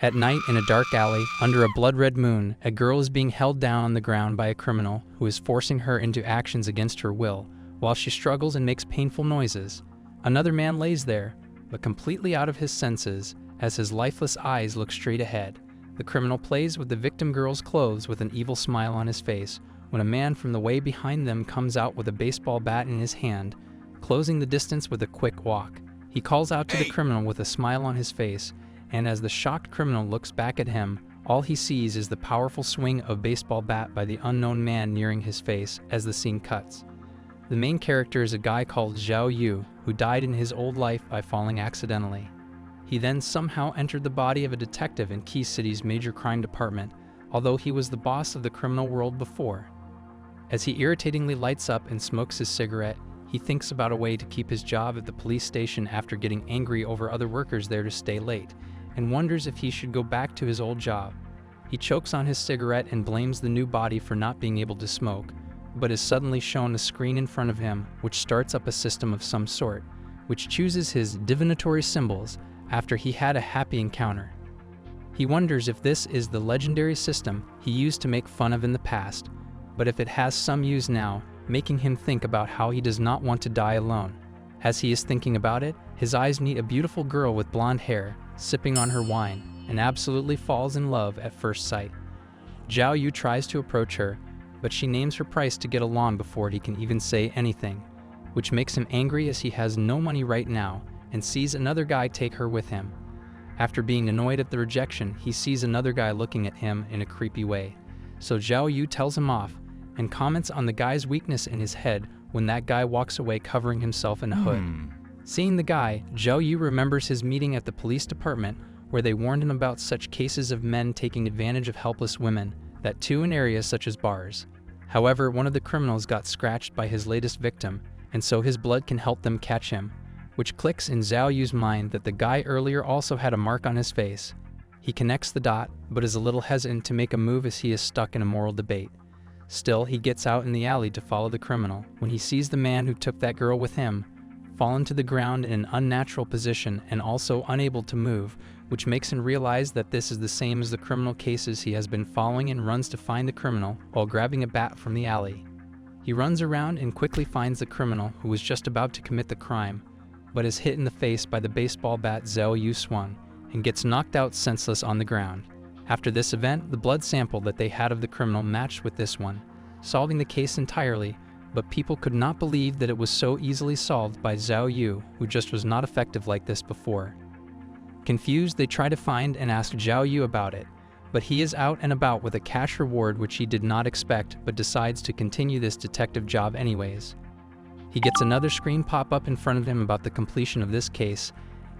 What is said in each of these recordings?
At night, in a dark alley, under a blood-red moon, a girl is being held down on the ground by a criminal who is forcing her into actions against her will, while she struggles and makes painful noises. Another man lays there, but completely out of his senses, as his lifeless eyes look straight ahead. The criminal plays with the victim girl's clothes with an evil smile on his face, when a man from the way behind them comes out with a baseball bat in his hand, closing the distance with a quick walk. He calls out to the criminal with a smile on his face, and as the shocked criminal looks back at him, all he sees is the powerful swing of baseball bat by the unknown man nearing his face as the scene cuts. The main character is a guy called Zhao Yu, who died in his old life by falling accidentally. He then somehow entered the body of a detective in Key City's major crime department, although he was the boss of the criminal world before. As he irritatingly lights up and smokes his cigarette, he thinks about a way to keep his job at the police station after getting angry over other workers there to stay late, and wonders if he should go back to his old job. He chokes on his cigarette and blames the new body for not being able to smoke, but is suddenly shown a screen in front of him which starts up a system of some sort, which chooses his divinatory symbols after he had a happy encounter. He wonders if this is the legendary system he used to make fun of in the past, but if it has some use now, making him think about how he does not want to die alone. As he is thinking about it, his eyes meet a beautiful girl with blonde hair, sipping on her wine, and absolutely falls in love at first sight. Zhao Yu tries to approach her, but she names her price to get along before he can even say anything, which makes him angry as he has no money right now and sees another guy take her with him. After being annoyed at the rejection, he sees another guy looking at him in a creepy way. So Zhao Yu tells him off and comments on the guy's weakness in his head when that guy walks away covering himself in a hood. Seeing the guy, Zhao Yu remembers his meeting at the police department where they warned him about such cases of men taking advantage of helpless women, that too in areas such as bars. However, one of the criminals got scratched by his latest victim, and so his blood can help them catch him, which clicks in Zhao Yu's mind that the guy earlier also had a mark on his face. He connects the dot, but is a little hesitant to make a move as he is stuck in a moral debate. Still, he gets out in the alley to follow the criminal when he sees the man who took that girl with him fallen to the ground in an unnatural position and also unable to move, which makes him realize that this is the same as the criminal cases he has been following, and runs to find the criminal while grabbing a bat from the alley. He runs around and quickly finds the criminal who was just about to commit the crime, but is hit in the face by the baseball bat Zhao Yu swung and gets knocked out senseless on the ground. After this event, the blood sample that they had of the criminal matched with this one, solving the case entirely, but people could not believe that it was so easily solved by Zhao Yu, who just was not effective like this before. Confused, they try to find and ask Zhao Yu about it, but he is out and about with a cash reward which he did not expect, but decides to continue this detective job anyways. He gets another screen pop up in front of him about the completion of this case,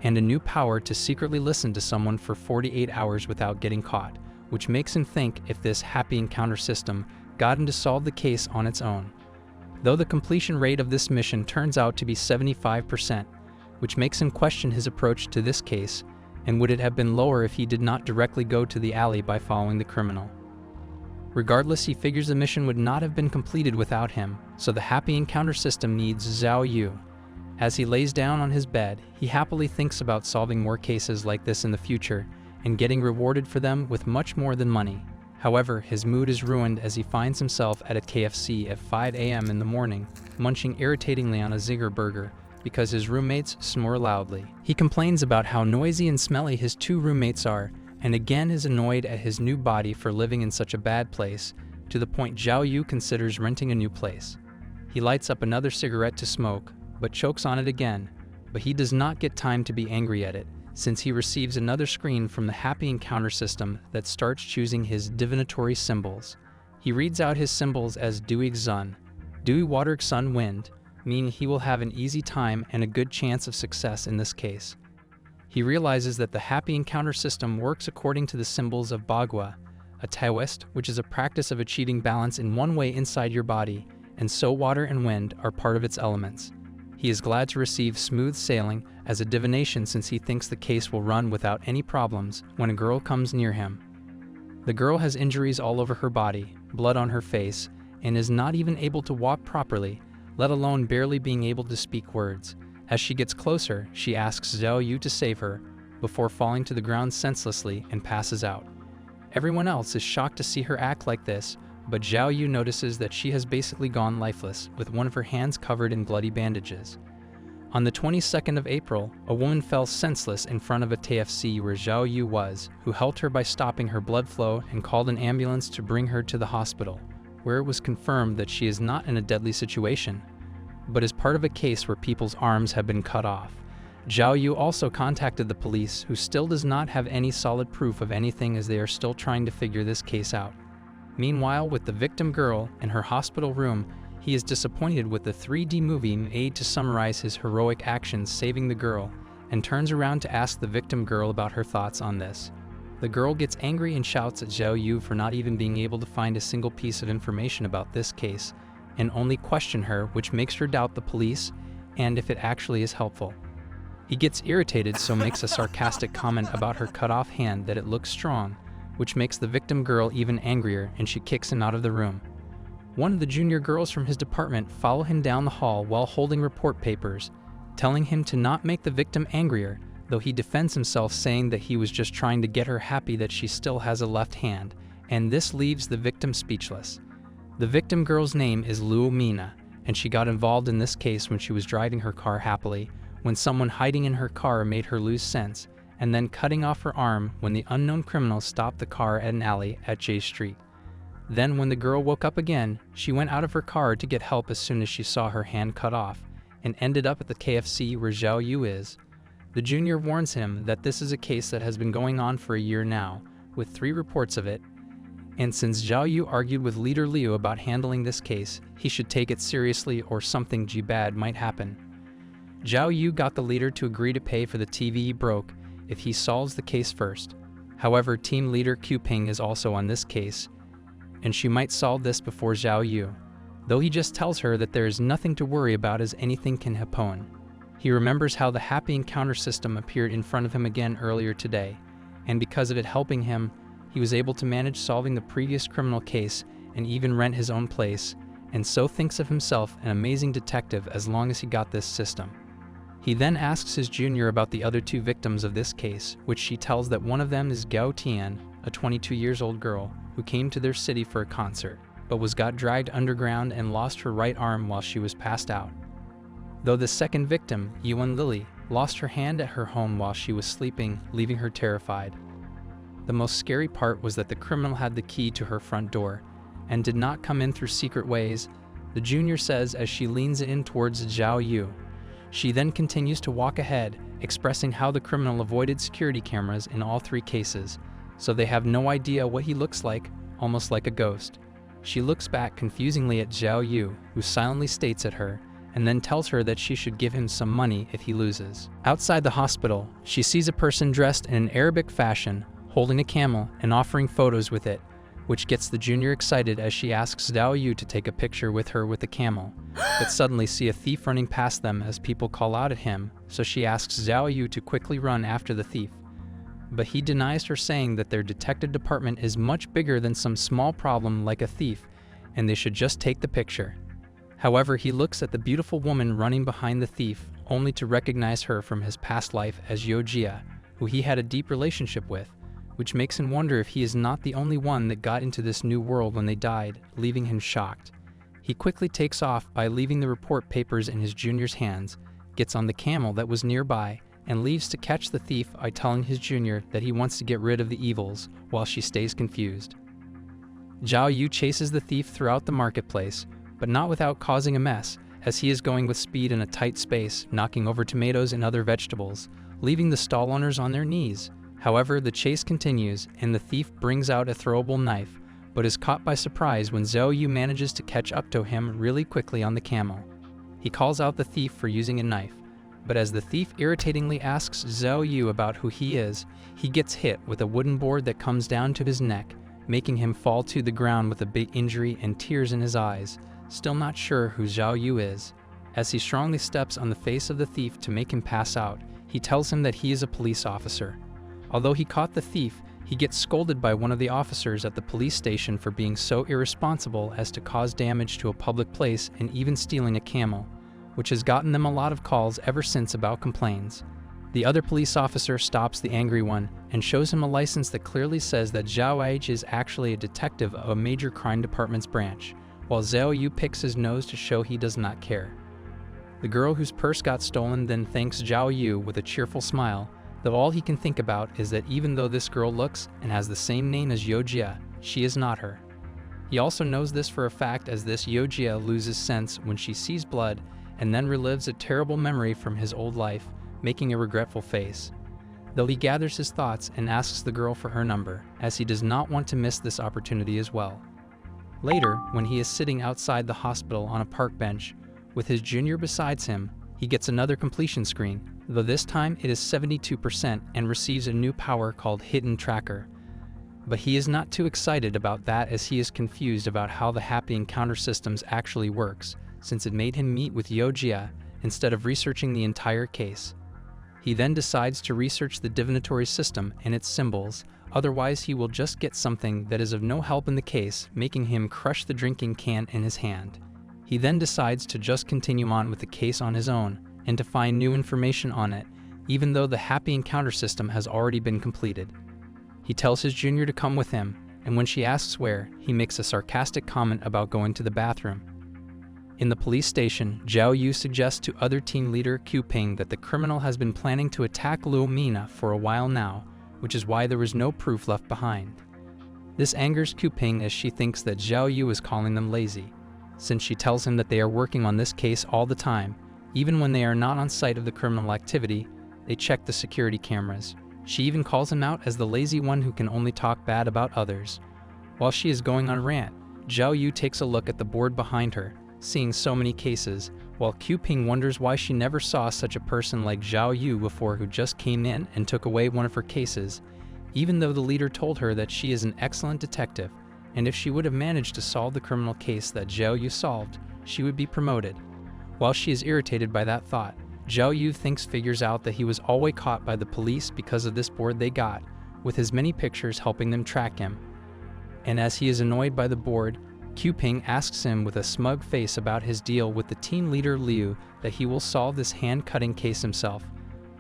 and a new power to secretly listen to someone for 48 hours without getting caught, which makes him think if this happy encounter system got him to solve the case on its own. Though the completion rate of this mission turns out to be 75%, which makes him question his approach to this case, and would it have been lower if he did not directly go to the alley by following the criminal. Regardless, he figures the mission would not have been completed without him, so the happy encounter system needs Zhao Yu. As he lays down on his bed, he happily thinks about solving more cases like this in the future and getting rewarded for them with much more than money. However, his mood is ruined as he finds himself at a KFC at 5 a.m. in the morning, munching irritatingly on a Zinger burger because his roommates snore loudly. He complains about how noisy and smelly his two roommates are, and again is annoyed at his new body for living in such a bad place, to the point Zhao Yu considers renting a new place. He lights up another cigarette to smoke, but chokes on it again, but he does not get time to be angry at it, since he receives another screen from the happy encounter system that starts choosing his divinatory symbols. He reads out his symbols as Dewy Sun, Dewy Water Sun Wind, meaning he will have an easy time and a good chance of success in this case. He realizes that the happy encounter system works according to the symbols of Bagua, a Taoist, which is a practice of achieving balance in one way inside your body, and so water and wind are part of its elements. He is glad to receive smooth sailing as a divination since he thinks the case will run without any problems when a girl comes near him. The girl has injuries all over her body, blood on her face, and is not even able to walk properly, let alone barely being able to speak words. As she gets closer, she asks Zhao Yu to save her, before falling to the ground senselessly and passes out. Everyone else is shocked to see her act like this, but Zhao Yu notices that she has basically gone lifeless, with one of her hands covered in bloody bandages. On the 22nd of April, a woman fell senseless in front of a TFC where Zhao Yu was, who helped her by stopping her blood flow and called an ambulance to bring her to the hospital, where it was confirmed that she is not in a deadly situation, but is part of a case where people's arms have been cut off. Zhao Yu also contacted the police, who still does not have any solid proof of anything as they are still trying to figure this case out. Meanwhile, with the victim girl in her hospital room, he is disappointed with the 3D movie made to summarize his heroic actions saving the girl, and turns around to ask the victim girl about her thoughts on this. The girl gets angry and shouts at Zhao Yu for not even being able to find a single piece of information about this case, and only question her, which makes her doubt the police and if it actually is helpful. He gets irritated, so makes a sarcastic comment about her cut-off hand that it looks strong, which makes the victim girl even angrier, and she kicks him out of the room. One of the junior girls from his department follow him down the hall while holding report papers, telling him to not make the victim angrier, though he defends himself saying that he was just trying to get her happy that she still has a left hand, and this leaves the victim speechless. The victim girl's name is Luo Mina, and she got involved in this case when she was driving her car happily, when someone hiding in her car made her lose sense, and then cutting off her arm when the unknown criminal stopped the car at an alley at J Street. Then when the girl woke up again, she went out of her car to get help as soon as she saw her hand cut off, and ended up at the KFC where Zhao Yu is. The junior warns him that this is a case that has been going on for a year now, with 3 reports of it, and since Zhao Yu argued with leader Liu about handling this case, he should take it seriously or something bad might happen. Zhao Yu got the leader to agree to pay for the TV he broke if he solves the case first. However, team leader Q Ping is also on this case, and she might solve this before Zhao Yu, though he just tells her that there is nothing to worry about as anything can happen. He remembers how the happy encounter system appeared in front of him again earlier today, and because of it helping him, he was able to manage solving the previous criminal case and even rent his own place, and so thinks of himself an amazing detective as long as he got this system. He then asks his junior about the other 2 victims of this case, which she tells that one of them is Gao Tian, a 22-year-old girl who came to their city for a concert, but got dragged underground and lost her right arm while she was passed out. Though the second victim, Yuan Lily, lost her hand at her home while she was sleeping, leaving her terrified. The most scary part was that the criminal had the key to her front door, and did not come in through secret ways, the junior says as she leans in towards Zhao Yu. She then continues to walk ahead, expressing how the criminal avoided security cameras in all 3 cases, so they have no idea what he looks like, almost like a ghost. She looks back confusingly at Zhao Yu, who silently states at her, and then tells her that she should give him some money if he loses. Outside the hospital, she sees a person dressed in an Arabic fashion, holding a camel and offering photos with it, which gets the junior excited as she asks Zhao Yu to take a picture with her with the camel, but suddenly see a thief running past them as people call out at him, so she asks Zhao Yu to quickly run after the thief. But he denies her, saying that their detective department is much bigger than some small problem like a thief, and they should just take the picture. However, he looks at the beautiful woman running behind the thief, only to recognize her from his past life as Yojia, who he had a deep relationship with, which makes him wonder if he is not the only one that got into this new world when they died, leaving him shocked. He quickly takes off by leaving the report papers in his junior's hands, gets on the camel that was nearby, and leaves to catch the thief by telling his junior that he wants to get rid of the evils, while she stays confused. Zhao Yu chases the thief throughout the marketplace, but not without causing a mess, as he is going with speed in a tight space, knocking over tomatoes and other vegetables, leaving the stall owners on their knees. However, the chase continues, and the thief brings out a throwable knife, but is caught by surprise when Zhao Yu manages to catch up to him really quickly on the camel. He calls out the thief for using a knife, but as the thief irritatingly asks Zhao Yu about who he is, he gets hit with a wooden board that comes down to his neck, making him fall to the ground with a big injury and tears in his eyes, still not sure who Zhao Yu is. As he strongly steps on the face of the thief to make him pass out, he tells him that he is a police officer. Although he caught the thief, he gets scolded by one of the officers at the police station for being so irresponsible as to cause damage to a public place and even stealing a camel, which has gotten them a lot of calls ever since about complaints. The other police officer stops the angry one and shows him a license that clearly says that Zhao Aich is actually a detective of a major crime department's branch, while Zhao Yu picks his nose to show he does not care. The girl whose purse got stolen then thanks Zhao Yu with a cheerful smile, though all he can think about is that even though this girl looks and has the same name as Yojia, she is not her. He also knows this for a fact, as this Yojia loses sense when she sees blood and then relives a terrible memory from his old life, making a regretful face. Though he gathers his thoughts and asks the girl for her number, as he does not want to miss this opportunity as well. Later, when he is sitting outside the hospital on a park bench, with his junior besides him, he gets another completion screen, though this time it is 72% and receives a new power called Hidden Tracker. But he is not too excited about that, as he is confused about how the Happy Encounter systems actually works, since it made him meet with Yojia instead of researching the entire case. He then decides to research the divinatory system and its symbols, otherwise he will just get something that is of no help in the case, making him crush the drinking can in his hand. He then decides to just continue on with the case on his own, and to find new information on it, even though the Happy Encounter system has already been completed. He tells his junior to come with him, and when she asks where, he makes a sarcastic comment about going to the bathroom. In the police station, Zhao Yu suggests to other team leader Q Ping that the criminal has been planning to attack Luo Mina for a while now, which is why there was no proof left behind. This angers Q Ping, as she thinks that Zhao Yu is calling them lazy, since she tells him that they are working on this case all the time. Even when they are not on site of the criminal activity, they check the security cameras. She even calls him out as the lazy one who can only talk bad about others. While she is going on a rant, Zhao Yu takes a look at the board behind her, seeing so many cases, while Q Ping wonders why she never saw such a person like Zhao Yu before, who just came in and took away one of her cases, even though the leader told her that she is an excellent detective, and if she would have managed to solve the criminal case that Zhao Yu solved, she would be promoted. While she is irritated by that thought, Zhao Yu figures out that he was always caught by the police because of this board they got, with his many pictures helping them track him. And as he is annoyed by the board, Q Ping asks him with a smug face about his deal with the team leader Liu, that he will solve this hand-cutting case himself.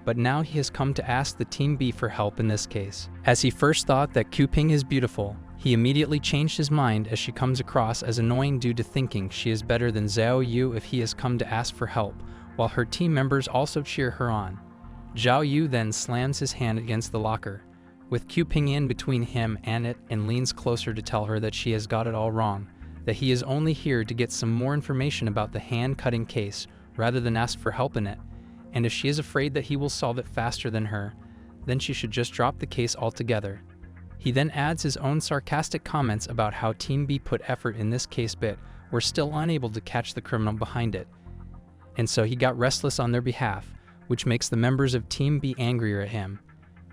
But now he has come to ask the Team B for help in this case. As he first thought that Q Ping is beautiful, he immediately changed his mind as she comes across as annoying due to thinking she is better than Zhao Yu if he has come to ask for help, while her team members also cheer her on. Zhao Yu then slams his hand against the locker, with Q Ping in between him and it, and leans closer to tell her that she has got it all wrong, that he is only here to get some more information about the hand-cutting case rather than ask for help in it, and if she is afraid that he will solve it faster than her, then she should just drop the case altogether. He then adds his own sarcastic comments about how Team B put effort in this case but were still unable to catch the criminal behind it, and so he got restless on their behalf, which makes the members of Team B angrier at him.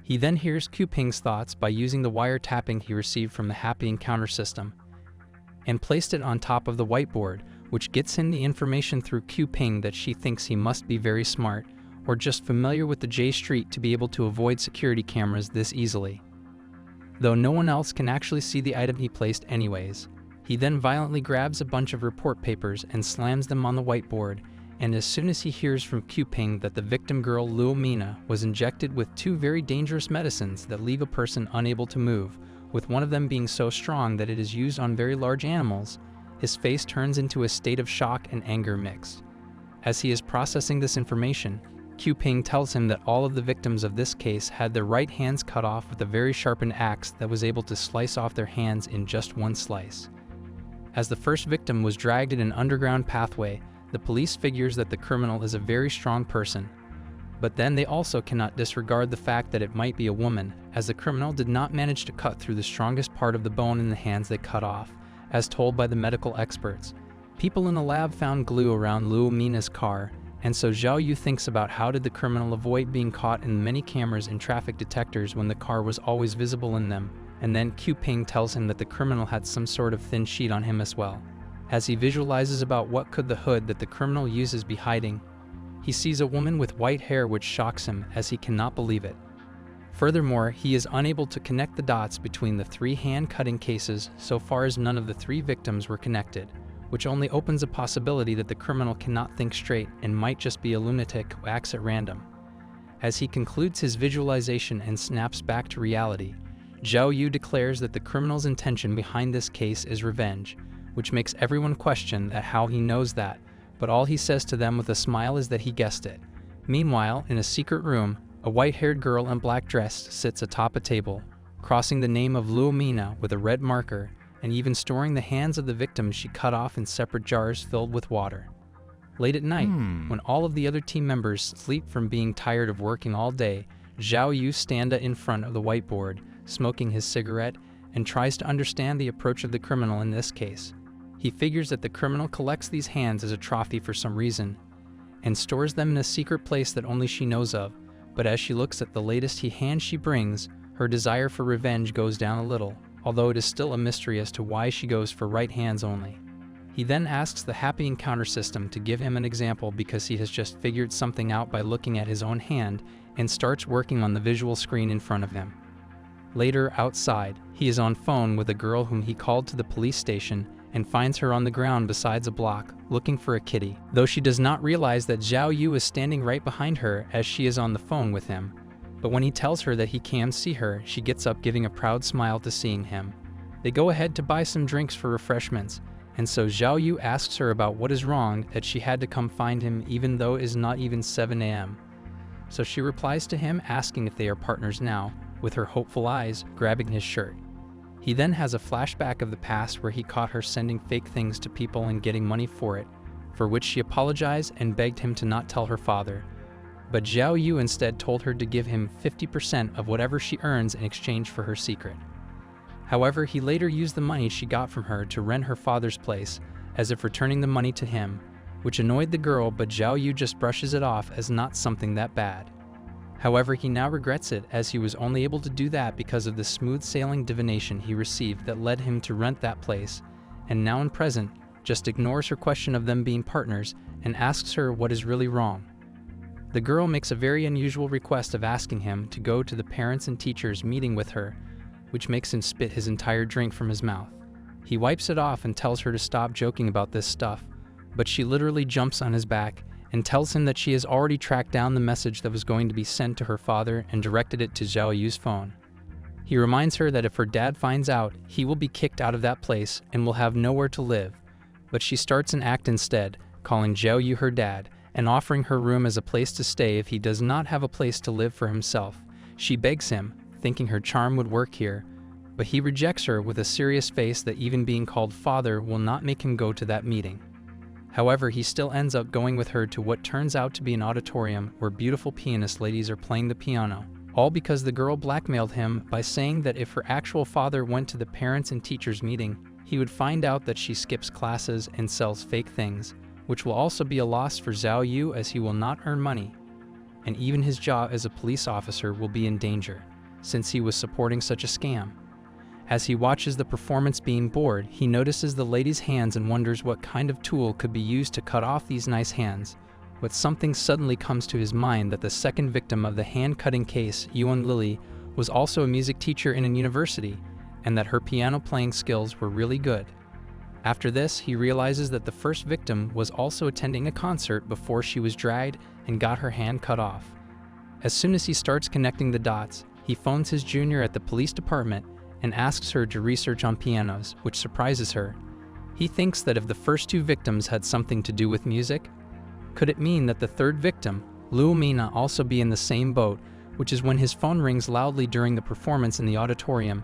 He then hears Q Ping's thoughts by using the wiretapping he received from the Happy Encounter system, and placed it on top of the whiteboard, which gets him the information through Q Ping that she thinks he must be very smart, or just familiar with the J Street to be able to avoid security cameras this easily. Though no one else can actually see the item he placed anyways. He then violently grabs a bunch of report papers and slams them on the whiteboard, and as soon as he hears from Q Ping that the victim girl Luo Mina was injected with 2 very dangerous medicines that leave a person unable to move, with one of them being so strong that it is used on very large animals, his face turns into a state of shock and anger mixed. As he is processing this information, Q Ping tells him that all of the victims of this case had their right hands cut off with a very sharpened axe that was able to slice off their hands in just one slice. As the first victim was dragged in an underground pathway, the police figures that the criminal is a very strong person. But then they also cannot disregard the fact that it might be a woman, as the criminal did not manage to cut through the strongest part of the bone in the hands they cut off, as told by the medical experts. People in the lab found glue around Luo Mina's car, and so Zhao Yu thinks about how did the criminal avoid being caught in many cameras and traffic detectors when the car was always visible in them, and then Q Ping tells him that the criminal had some sort of thin sheet on him as well. As he visualizes about what could the hood that the criminal uses be hiding, he sees a woman with white hair, which shocks him as he cannot believe it. Furthermore, he is unable to connect the dots between the 3 hand-cutting cases so far as none of the 3 victims were connected, which only opens a possibility that the criminal cannot think straight and might just be a lunatic who acts at random. As he concludes his visualization and snaps back to reality, Zhao Yu declares that the criminal's intention behind this case is revenge, which makes everyone question how he knows that, but all he says to them with a smile is that he guessed it. Meanwhile, in a secret room, a white-haired girl in black dress sits atop a table, crossing the name of Luomina with a red marker, and even storing the hands of the victims she cut off in separate jars filled with water. Late at night, when all of the other team members sleep from being tired of working all day, Zhao Yu stands in front of the whiteboard, smoking his cigarette, and tries to understand the approach of the criminal in this case. He figures that the criminal collects these hands as a trophy for some reason, and stores them in a secret place that only she knows of, but as she looks at the latest hand she brings, her desire for revenge goes down a little, although it is still a mystery as to why she goes for right hands only. He then asks the happy encounter system to give him an example because he has just figured something out by looking at his own hand and starts working on the visual screen in front of him. Later, outside, he is on phone with a girl whom he called to the police station and finds her on the ground beside a block, looking for a kitty, though she does not realize that Zhao Yu is standing right behind her as she is on the phone with him. But when he tells her that he can see her, she gets up giving a proud smile to seeing him. They go ahead to buy some drinks for refreshments, and so Zhao Yu asks her about what is wrong that she had to come find him even though it is not even 7 a.m. So she replies to him asking if they are partners now, with her hopeful eyes grabbing his shirt. He then has a flashback of the past where he caught her sending fake things to people and getting money for it, for which she apologized and begged him to not tell her father. But Zhao Yu instead told her to give him 50% of whatever she earns in exchange for her secret. However, he later used the money she got from her to rent her father's place, as if returning the money to him, which annoyed the girl, but Zhao Yu just brushes it off as not something that bad. However, he now regrets it as he was only able to do that because of the smooth-sailing divination he received that led him to rent that place, and now in present, just ignores her question of them being partners and asks her what is really wrong. The girl makes a very unusual request of asking him to go to the parents and teachers meeting with her, which makes him spit his entire drink from his mouth. He wipes it off and tells her to stop joking about this stuff, but she literally jumps on his back and tells him that she has already tracked down the message that was going to be sent to her father and directed it to Zhao Yu's phone. He reminds her that if her dad finds out, he will be kicked out of that place and will have nowhere to live, but she starts an act instead, calling Zhao Yu her dad and offering her room as a place to stay if he does not have a place to live for himself. She begs him, thinking her charm would work here, but he rejects her with a serious face that even being called father will not make him go to that meeting. However, he still ends up going with her to what turns out to be an auditorium where beautiful pianist ladies are playing the piano, all because the girl blackmailed him by saying that if her actual father went to the parents and teachers meeting, he would find out that she skips classes and sells fake things, which will also be a loss for Zhao Yu as he will not earn money, and even his job as a police officer will be in danger, since he was supporting such a scam. As he watches the performance being bored, he notices the lady's hands and wonders what kind of tool could be used to cut off these nice hands. But something suddenly comes to his mind that the second victim of the hand-cutting case, Yuan Lily, was also a music teacher in a university, and that her piano playing skills were really good. After this, he realizes that the first victim was also attending a concert before she was dragged and got her hand cut off. As soon as he starts connecting the dots, he phones his junior at the police department and asks her to research on pianos, which surprises her. He thinks that if the first two victims had something to do with music, could it mean that the third victim, Luo Mina, also be in the same boat, which is when his phone rings loudly during the performance in the auditorium,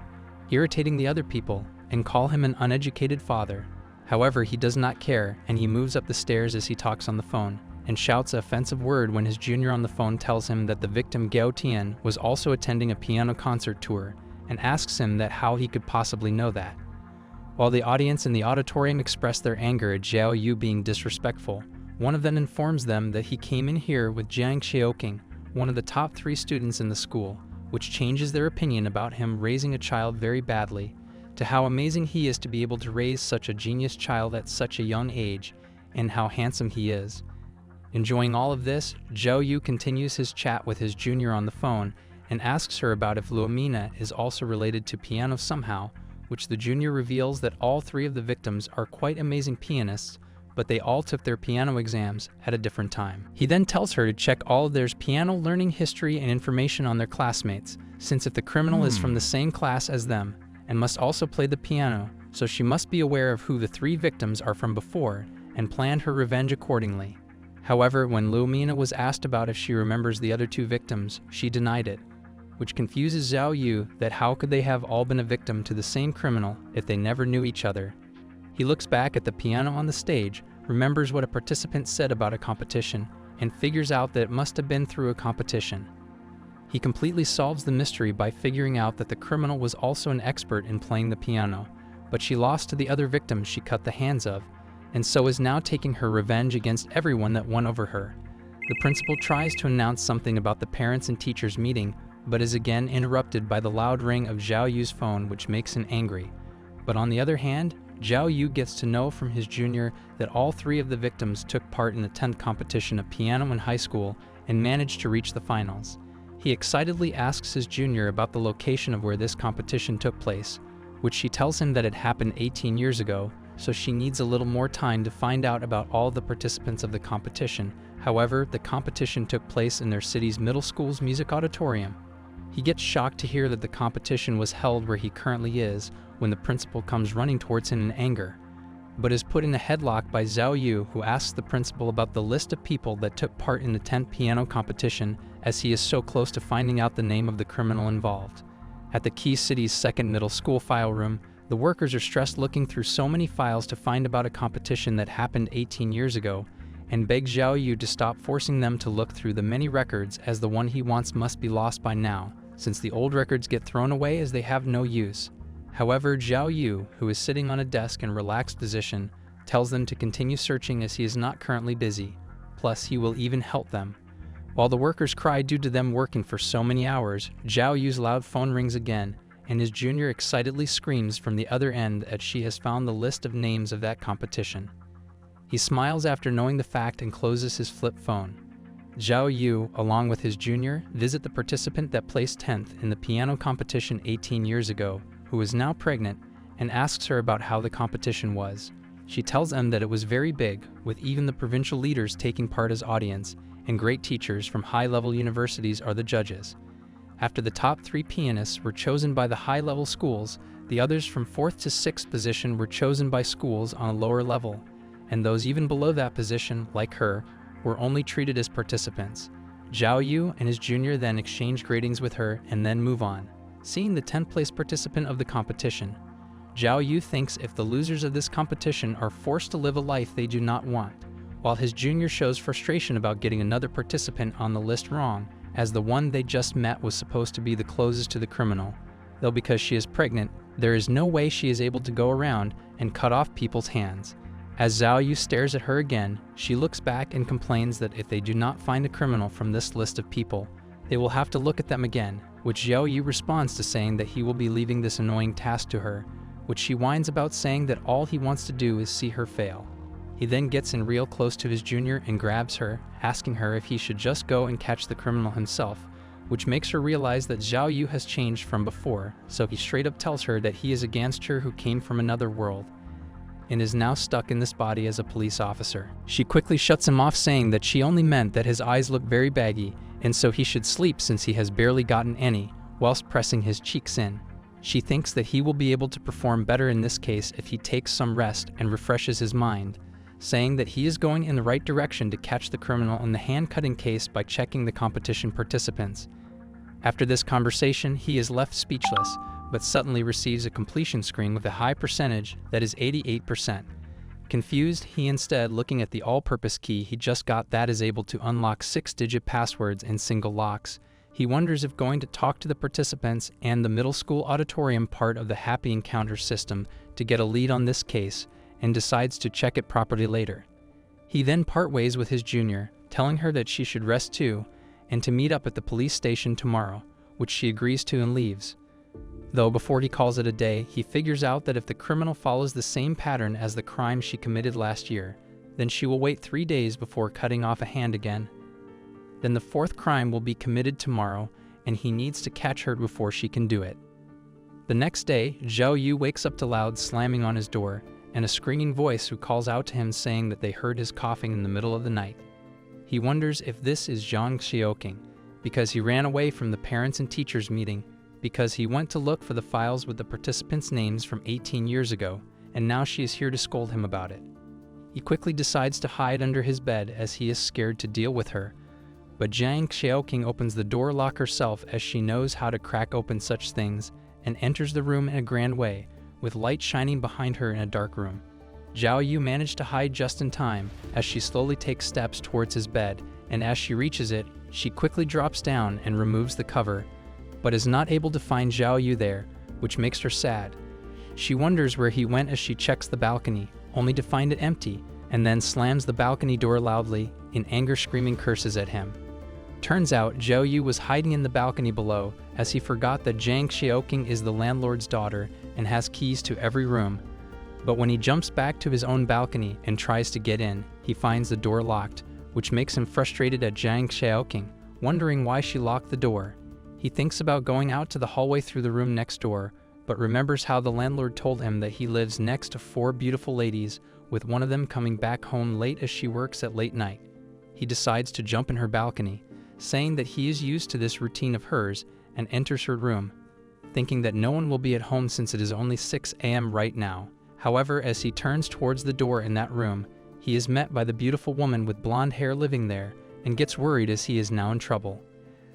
irritating the other people, and call him an uneducated father. However, he does not care, and he moves up the stairs as he talks on the phone, and shouts an offensive word when his junior on the phone tells him that the victim Gao Tian was also attending a piano concert tour, and asks him that how he could possibly know that. While the audience in the auditorium express their anger at Zhao Yu being disrespectful, one of them informs them that he came in here with Jiang Xiaoqing, one of the top 3 students in the school, which changes their opinion about him raising a child very badly, to how amazing he is to be able to raise such a genius child at such a young age, and how handsome he is. Enjoying all of this, Zhao Yu continues his chat with his junior on the phone, and asks her about if Luomina is also related to piano somehow, which the junior reveals that all 3 of the victims are quite amazing pianists, but they all took their piano exams at a different time. He then tells her to check all of their piano learning history and information on their classmates, since if the criminal is from the same class as them and must also play the piano, so she must be aware of who the 3 victims are from before and plan her revenge accordingly. However, when Lumina was asked about if she remembers the other 2 victims, she denied it, which confuses Zhao Yu that how could they have all been a victim to the same criminal if they never knew each other. He looks back at the piano on the stage, remembers what a participant said about a competition, and figures out that it must have been through a competition. He completely solves the mystery by figuring out that the criminal was also an expert in playing the piano, but she lost to the other victims she cut the hands of, and so is now taking her revenge against everyone that won over her. The principal tries to announce something about the parents and teachers meeting, but is again interrupted by the loud ring of Zhao Yu's phone, which makes him angry. But on the other hand, Zhao Yu gets to know from his junior that all 3 of the victims took part in the 10th competition of piano in high school and managed to reach the finals. He excitedly asks his junior about the location of where this competition took place, which she tells him that it happened 18 years ago, so she needs a little more time to find out about all the participants of the competition. However, the competition took place in their city's middle school's music auditorium. He gets shocked to hear that the competition was held where he currently is when the principal comes running towards him in anger, but is put in a headlock by Zhao Yu, who asks the principal about the list of people that took part in the 10th piano competition, as he is so close to finding out the name of the criminal involved. At the Key City's second middle school file room, the workers are stressed looking through so many files to find about a competition that happened 18 years ago, and beg Zhao Yu to stop forcing them to look through the many records, as the one he wants must be lost by now, since the old records get thrown away as they have no use. However, Zhao Yu, who is sitting on a desk in relaxed position, tells them to continue searching as he is not currently busy. Plus, he will even help them. While the workers cry due to them working for so many hours, Zhao Yu's loud phone rings again, and his junior excitedly screams from the other end that she has found the list of names of that competition. He smiles after knowing the fact and closes his flip phone. Zhao Yu, along with his junior, visit the participant that placed 10th in the piano competition 18 years ago, who is now pregnant, and asks her about how the competition was. She tells them that it was very big, with even the provincial leaders taking part as audience, and great teachers from high-level universities are the judges. After the top 3 pianists were chosen by the high-level schools, the others from 4th to 6th position were chosen by schools on a lower level, and those even below that position, like her, were only treated as participants. Zhao Yu and his junior then exchange gratings with her and then move on. Seeing the 10th place participant of the competition, Zhao Yu thinks if the losers of this competition are forced to live a life they do not want, while his junior shows frustration about getting another participant on the list wrong, as the one they just met was supposed to be the closest to the criminal. Though because she is pregnant, there is no way she is able to go around and cut off people's hands. As Zhao Yu stares at her again, she looks back and complains that if they do not find a criminal from this list of people, they will have to look at them again, which Zhao Yu responds to saying that he will be leaving this annoying task to her, which she whines about, saying that all he wants to do is see her fail. He then gets in real close to his junior and grabs her, asking her if he should just go and catch the criminal himself, which makes her realize that Zhao Yu has changed from before, so he straight up tells her that he is a gangster who came from another world, and is now stuck in this body as a police officer. She quickly shuts him off, saying that she only meant that his eyes look very baggy, and so he should sleep since he has barely gotten any, whilst pressing his cheeks in. She thinks that he will be able to perform better in this case if he takes some rest and refreshes his mind, saying that he is going in the right direction to catch the criminal in the hand-cutting case by checking the competition participants. After this conversation, he is left speechless, but suddenly receives a completion screen with a high percentage, that is 88%. Confused, he instead, looking at the all-purpose key he just got that is able to unlock 6-digit passwords and single locks. He wonders if going to talk to the participants and the middle school auditorium part of the Happy Encounter system to get a lead on this case, and decides to check it properly later. He then part ways with his junior, telling her that she should rest too, and to meet up at the police station tomorrow, which she agrees to and leaves. Though before he calls it a day, he figures out that if the criminal follows the same pattern as the crime she committed last year, then she will wait 3 days before cutting off a hand again. Then the 4th crime will be committed tomorrow, and he needs to catch her before she can do it. The next day, Zhao Yu wakes up to loud slamming on his door, and a screaming voice who calls out to him saying that they heard his coughing in the middle of the night. He wonders if this is Jang Xiaoqing, because he ran away from the parents and teachers meeting, because he went to look for the files with the participants' names from 18 years ago, and now she is here to scold him about it. He quickly decides to hide under his bed as he is scared to deal with her, but Jang Xiaoqing opens the door lock herself as she knows how to crack open such things and enters the room in a grand way, with light shining behind her in a dark room. Zhao Yu managed to hide just in time as she slowly takes steps towards his bed, and as she reaches it, she quickly drops down and removes the cover, but is not able to find Zhao Yu there, which makes her sad. She wonders where he went as she checks the balcony, only to find it empty, and then slams the balcony door loudly, in anger screaming curses at him. Turns out Zhao Yu was hiding in the balcony below as he forgot that Jang Xiaoqing is the landlord's daughter and has keys to every room. But when he jumps back to his own balcony and tries to get in, he finds the door locked, which makes him frustrated at Jang Xiaoqing, wondering why she locked the door. He thinks about going out to the hallway through the room next door, but remembers how the landlord told him that he lives next to 4 beautiful ladies, with one of them coming back home late as she works at late night. He decides to jump in her balcony, saying that he is used to this routine of hers, and enters her room, thinking that no one will be at home since it is only 6 a.m. right now. However, as he turns towards the door in that room, he is met by the beautiful woman with blonde hair living there, and gets worried as he is now in trouble.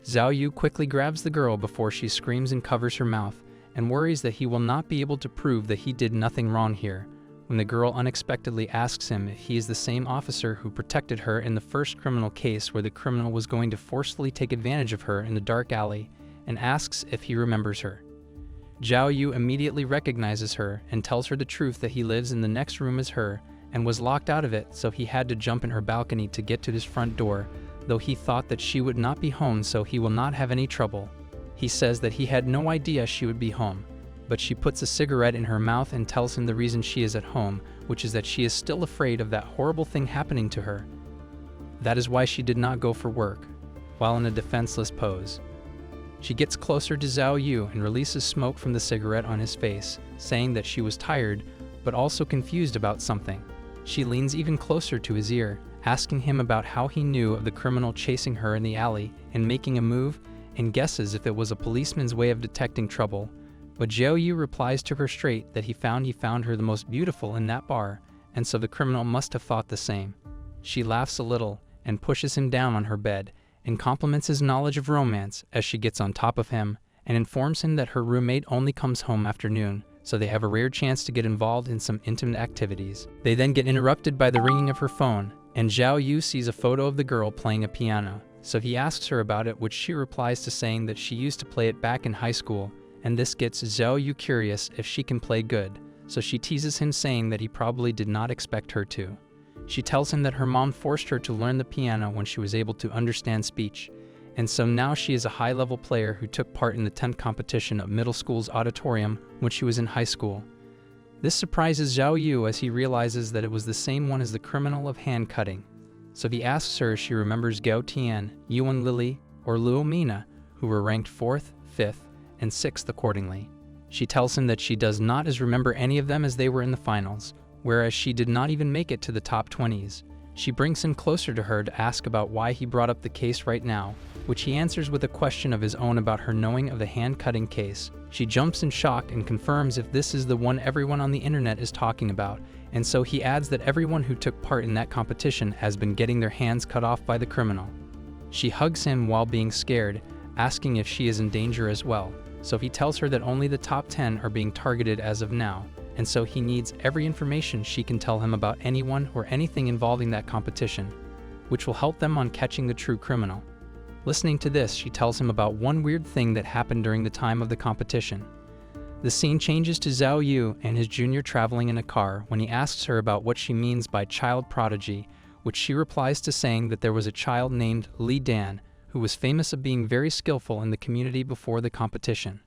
Zhao Yu quickly grabs the girl before she screams and covers her mouth, and worries that he will not be able to prove that he did nothing wrong here, when the girl unexpectedly asks him if he is the same officer who protected her in the first criminal case where the criminal was going to forcefully take advantage of her in the dark alley, and asks if he remembers her. Zhao Yu immediately recognizes her and tells her the truth that he lives in the next room as her and was locked out of it, so he had to jump in her balcony to get to his front door, though he thought that she would not be home, so he will not have any trouble. He says that he had no idea she would be home, but she puts a cigarette in her mouth and tells him the reason she is at home, which is that she is still afraid of that horrible thing happening to her. That is why she did not go for work, while in a defenseless pose. She gets closer to Zhao Yu and releases smoke from the cigarette on his face, saying that she was tired, but also confused about something. She leans even closer to his ear, asking him about how he knew of the criminal chasing her in the alley and making a move, and guesses if it was a policeman's way of detecting trouble. But Zhao Yu replies to her straight that he found her the most beautiful in that bar, and so the criminal must have thought the same. She laughs a little and pushes him down on her bed, and compliments his knowledge of romance as she gets on top of him, and informs him that her roommate only comes home after noon, so they have a rare chance to get involved in some intimate activities. They then get interrupted by the ringing of her phone, and Zhao Yu sees a photo of the girl playing a piano, so he asks her about it, which she replies to saying that she used to play it back in high school, and this gets Zhao Yu curious if she can play good, so she teases him, saying that he probably did not expect her to. She tells him that her mom forced her to learn the piano when she was able to understand speech, and so now she is a high-level player who took part in the 10th competition of middle school's auditorium when she was in high school. This surprises Zhao Yu as he realizes that it was the same one as the criminal of hand cutting, so he asks her if she remembers Gao Tian, Yuan Lily, or Luo Mina, who were ranked 4th, 5th, and 6th accordingly. She tells him that she does not remember any of them as they were in the finals, whereas she did not even make it to the top 20s. She brings him closer to her to ask about why he brought up the case right now, which he answers with a question of his own about her knowing of the hand-cutting case. She jumps in shock and confirms if this is the one everyone on the internet is talking about, and so he adds that everyone who took part in that competition has been getting their hands cut off by the criminal. She hugs him while being scared, asking if she is in danger as well, so he tells her that only the top 10 are being targeted as of now, and so he needs every information she can tell him about anyone or anything involving that competition, which will help them on catching the true criminal. Listening to this, she tells him about one weird thing that happened during the time of the competition. The scene changes to Zhao Yu and his junior traveling in a car when he asks her about what she means by child prodigy, which she replies to saying that there was a child named Li Dan who was famous of being very skillful in the community before the competition.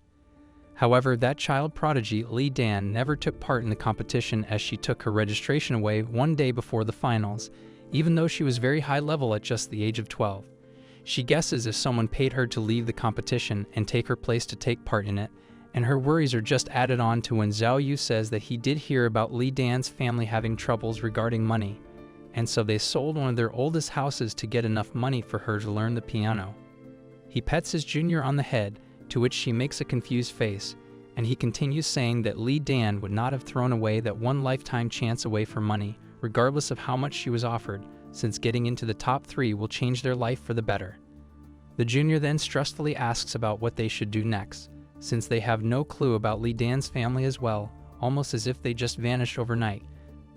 However, that child prodigy, Li Dan, never took part in the competition as she took her registration away one day before the finals, even though she was very high level at just the age of 12. She guesses if someone paid her to leave the competition and take her place to take part in it, and her worries are just added on to when Zhao Yu says that he did hear about Li Dan's family having troubles regarding money, and so they sold one of their oldest houses to get enough money for her to learn the piano. He pets his junior on the head, to which she makes a confused face, and he continues saying that Li Dan would not have thrown away that one lifetime chance away for money, regardless of how much she was offered, since getting into the top 3 will change their life for the better. The junior then stressfully asks about what they should do next, since they have no clue about Li Dan's family as well, almost as if they just vanished overnight.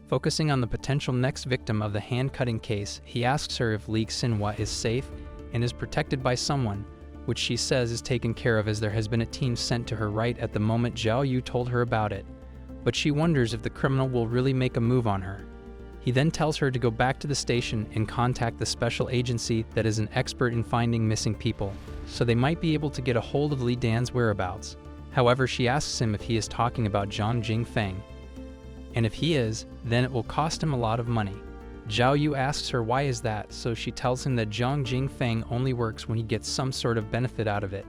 Focusing on the potential next victim of the hand-cutting case, he asks her if Li Xinhua is safe and is protected by someone, which she says is taken care of as there has been a team sent to her right at the moment Zhao Yu told her about it. But she wonders if the criminal will really make a move on her. He then tells her to go back to the station and contact the special agency that is an expert in finding missing people, so they might be able to get a hold of Li Dan's whereabouts. However, she asks him if he is talking about Zhang Jingfeng, and if he is, then it will cost him a lot of money. Zhao Yu asks her why is that, so she tells him that Zhang Jingfeng only works when he gets some sort of benefit out of it,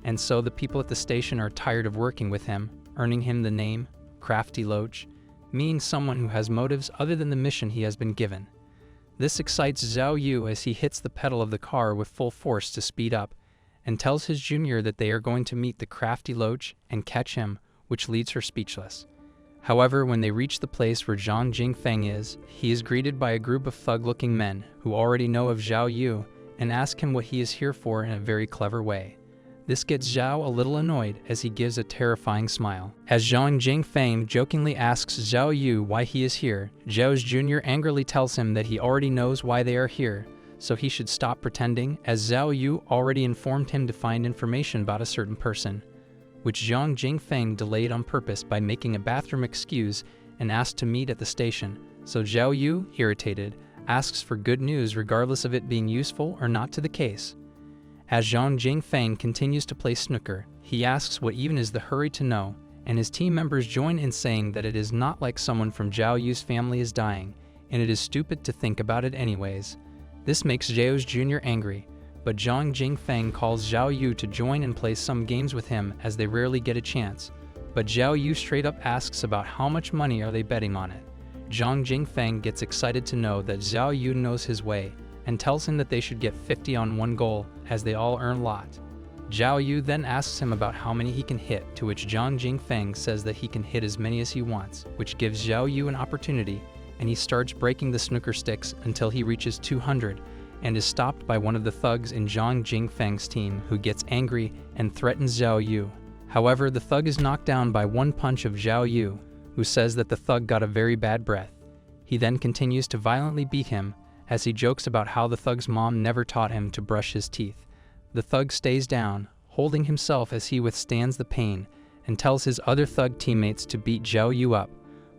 and so the people at the station are tired of working with him, earning him the name Crafty Loach, meaning someone who has motives other than the mission he has been given. This excites Zhao Yu as he hits the pedal of the car with full force to speed up, and tells his junior that they are going to meet the Crafty Loach and catch him, which leaves her speechless. However, when they reach the place where Zhang Jingfeng is, he is greeted by a group of thug-looking men who already know of Zhao Yu and ask him what he is here for in a very clever way. This gets Zhao a little annoyed as he gives a terrifying smile. As Zhang Jingfeng jokingly asks Zhao Yu why he is here, Zhao's junior angrily tells him that he already knows why they are here, so he should stop pretending, as Zhao Yu already informed him to find information about a certain person, which Zhang Jingfeng delayed on purpose by making a bathroom excuse and asked to meet at the station. So Zhao Yu, irritated, asks for good news regardless of it being useful or not to the case. As Zhang Jingfeng continues to play snooker, he asks what even is the hurry to know, and his team members join in saying that it is not like someone from Zhao Yu's family is dying, and it is stupid to think about it anyways. This makes Zhao's junior angry, but Zhang Jingfeng calls Zhao Yu to join and play some games with him as they rarely get a chance, but Zhao Yu straight up asks about how much money are they betting on it. Zhang Jingfeng gets excited to know that Zhao Yu knows his way, and tells him that they should get 50 on one goal, as they all earn a lot. Zhao Yu then asks him about how many he can hit, to which Zhang Jingfeng says that he can hit as many as he wants, which gives Zhao Yu an opportunity, and he starts breaking the snooker sticks until he reaches 200, and is stopped by one of the thugs in Zhang Jingfeng's team, who gets angry and threatens Zhao Yu. However, the thug is knocked down by one punch of Zhao Yu, who says that the thug got a very bad breath. He then continues to violently beat him, as he jokes about how the thug's mom never taught him to brush his teeth. The thug stays down, holding himself as he withstands the pain, and tells his other thug teammates to beat Zhao Yu up,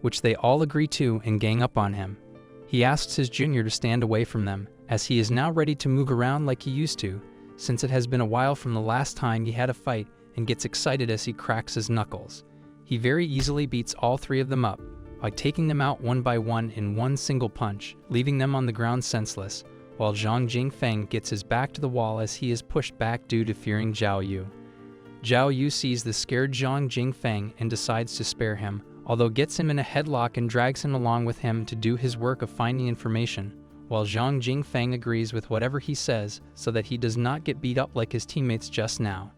which they all agree to and gang up on him. He asks his junior to stand away from them, as he is now ready to move around like he used to, since it has been a while from the last time he had a fight, and gets excited as he cracks his knuckles. He very easily beats all 3 of them up, by taking them out one by one in one single punch, leaving them on the ground senseless, while Zhang Jingfeng gets his back to the wall as he is pushed back due to fearing Zhao Yu. Zhao Yu sees the scared Zhang Jingfeng and decides to spare him, although gets him in a headlock and drags him along with him to do his work of finding information, while Zhang Jingfeng agrees with whatever he says so that he does not get beat up like his teammates just now.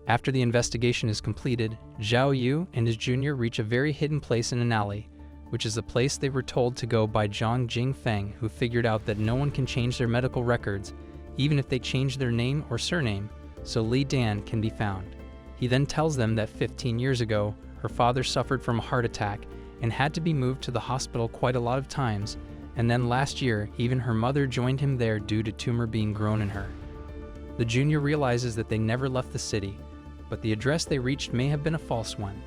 After the investigation is completed, Zhao Yu and his junior reach a very hidden place in an alley, which is the place they were told to go by Zhang Jingfeng, who figured out that no one can change their medical records, even if they change their name or surname, so Li Dan can be found. He then tells them that 15 years ago, her father suffered from a heart attack and had to be moved to the hospital quite a lot of times, and then last year, even her mother joined him there due to tumor being grown in her. The junior realizes that they never left the city, but the address they reached may have been a false one.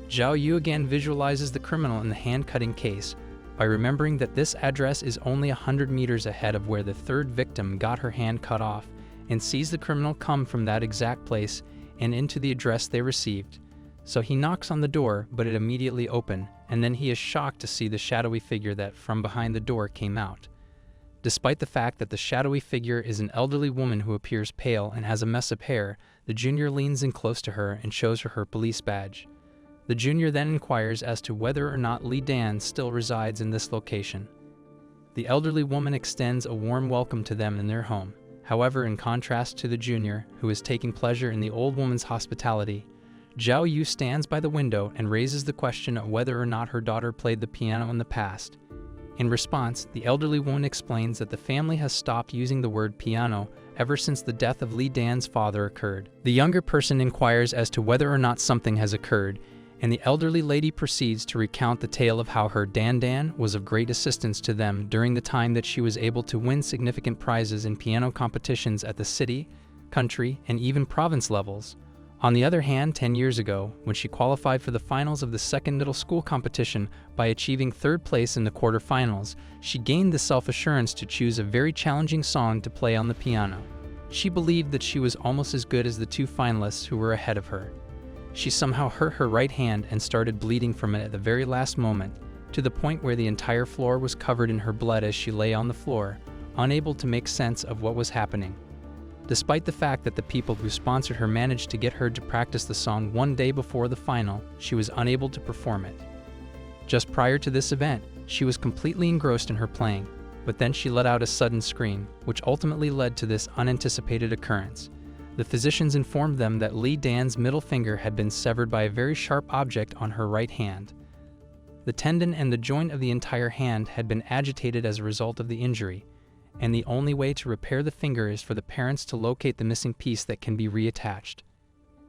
Zhao Yu again visualizes the criminal in the hand-cutting case by remembering that this address is only 100 meters ahead of where the 3rd victim got her hand cut off, and sees the criminal come from that exact place and into the address they received. So he knocks on the door, but it immediately opened, and then he is shocked to see the shadowy figure that from behind the door came out. Despite the fact that the shadowy figure is an elderly woman who appears pale and has a mess of hair, the junior leans in close to her and shows her her police badge. The junior then inquires as to whether or not Lee Dan still resides in this location. The elderly woman extends a warm welcome to them in their home. However, in contrast to the junior, who is taking pleasure in the old woman's hospitality, Zhao Yu stands by the window and raises the question of whether or not her daughter played the piano in the past. In response, the elderly woman explains that the family has stopped using the word piano ever since the death of Lee Dan's father occurred. The younger person inquires as to whether or not something has occurred, and the elderly lady proceeds to recount the tale of how her Dan was of great assistance to them during the time that she was able to win significant prizes in piano competitions at the city, country, and even province levels. On the other hand, 10 years ago, when she qualified for the finals of the second middle school competition by achieving third place in the quarterfinals, she gained the self-assurance to choose a very challenging song to play on the piano. She believed that she was almost as good as the two finalists who were ahead of her. She somehow hurt her right hand and started bleeding from it at the very last moment, to the point where the entire floor was covered in her blood as she lay on the floor, unable to make sense of what was happening. Despite the fact that the people who sponsored her managed to get her to practice the song one day before the final, she was unable to perform it. Just prior to this event, she was completely engrossed in her playing, but then she let out a sudden scream, which ultimately led to this unanticipated occurrence. The physicians informed them that Lee Dan's middle finger had been severed by a very sharp object on her right hand. The tendon and the joint of the entire hand had been agitated as a result of the injury, and the only way to repair the finger is for the parents to locate the missing piece that can be reattached.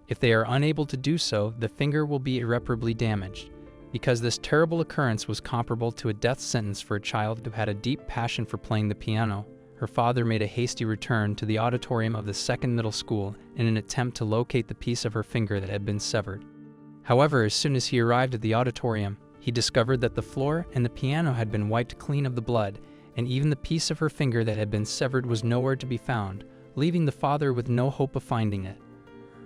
If they are unable to do so, the finger will be irreparably damaged. Because this terrible occurrence was comparable to a death sentence for a child who had a deep passion for playing the piano, her father made a hasty return to the auditorium of the second middle school in an attempt to locate the piece of her finger that had been severed. However, as soon as he arrived at the auditorium, he discovered that the floor and the piano had been wiped clean of the blood, and even the piece of her finger that had been severed was nowhere to be found, leaving the father with no hope of finding it.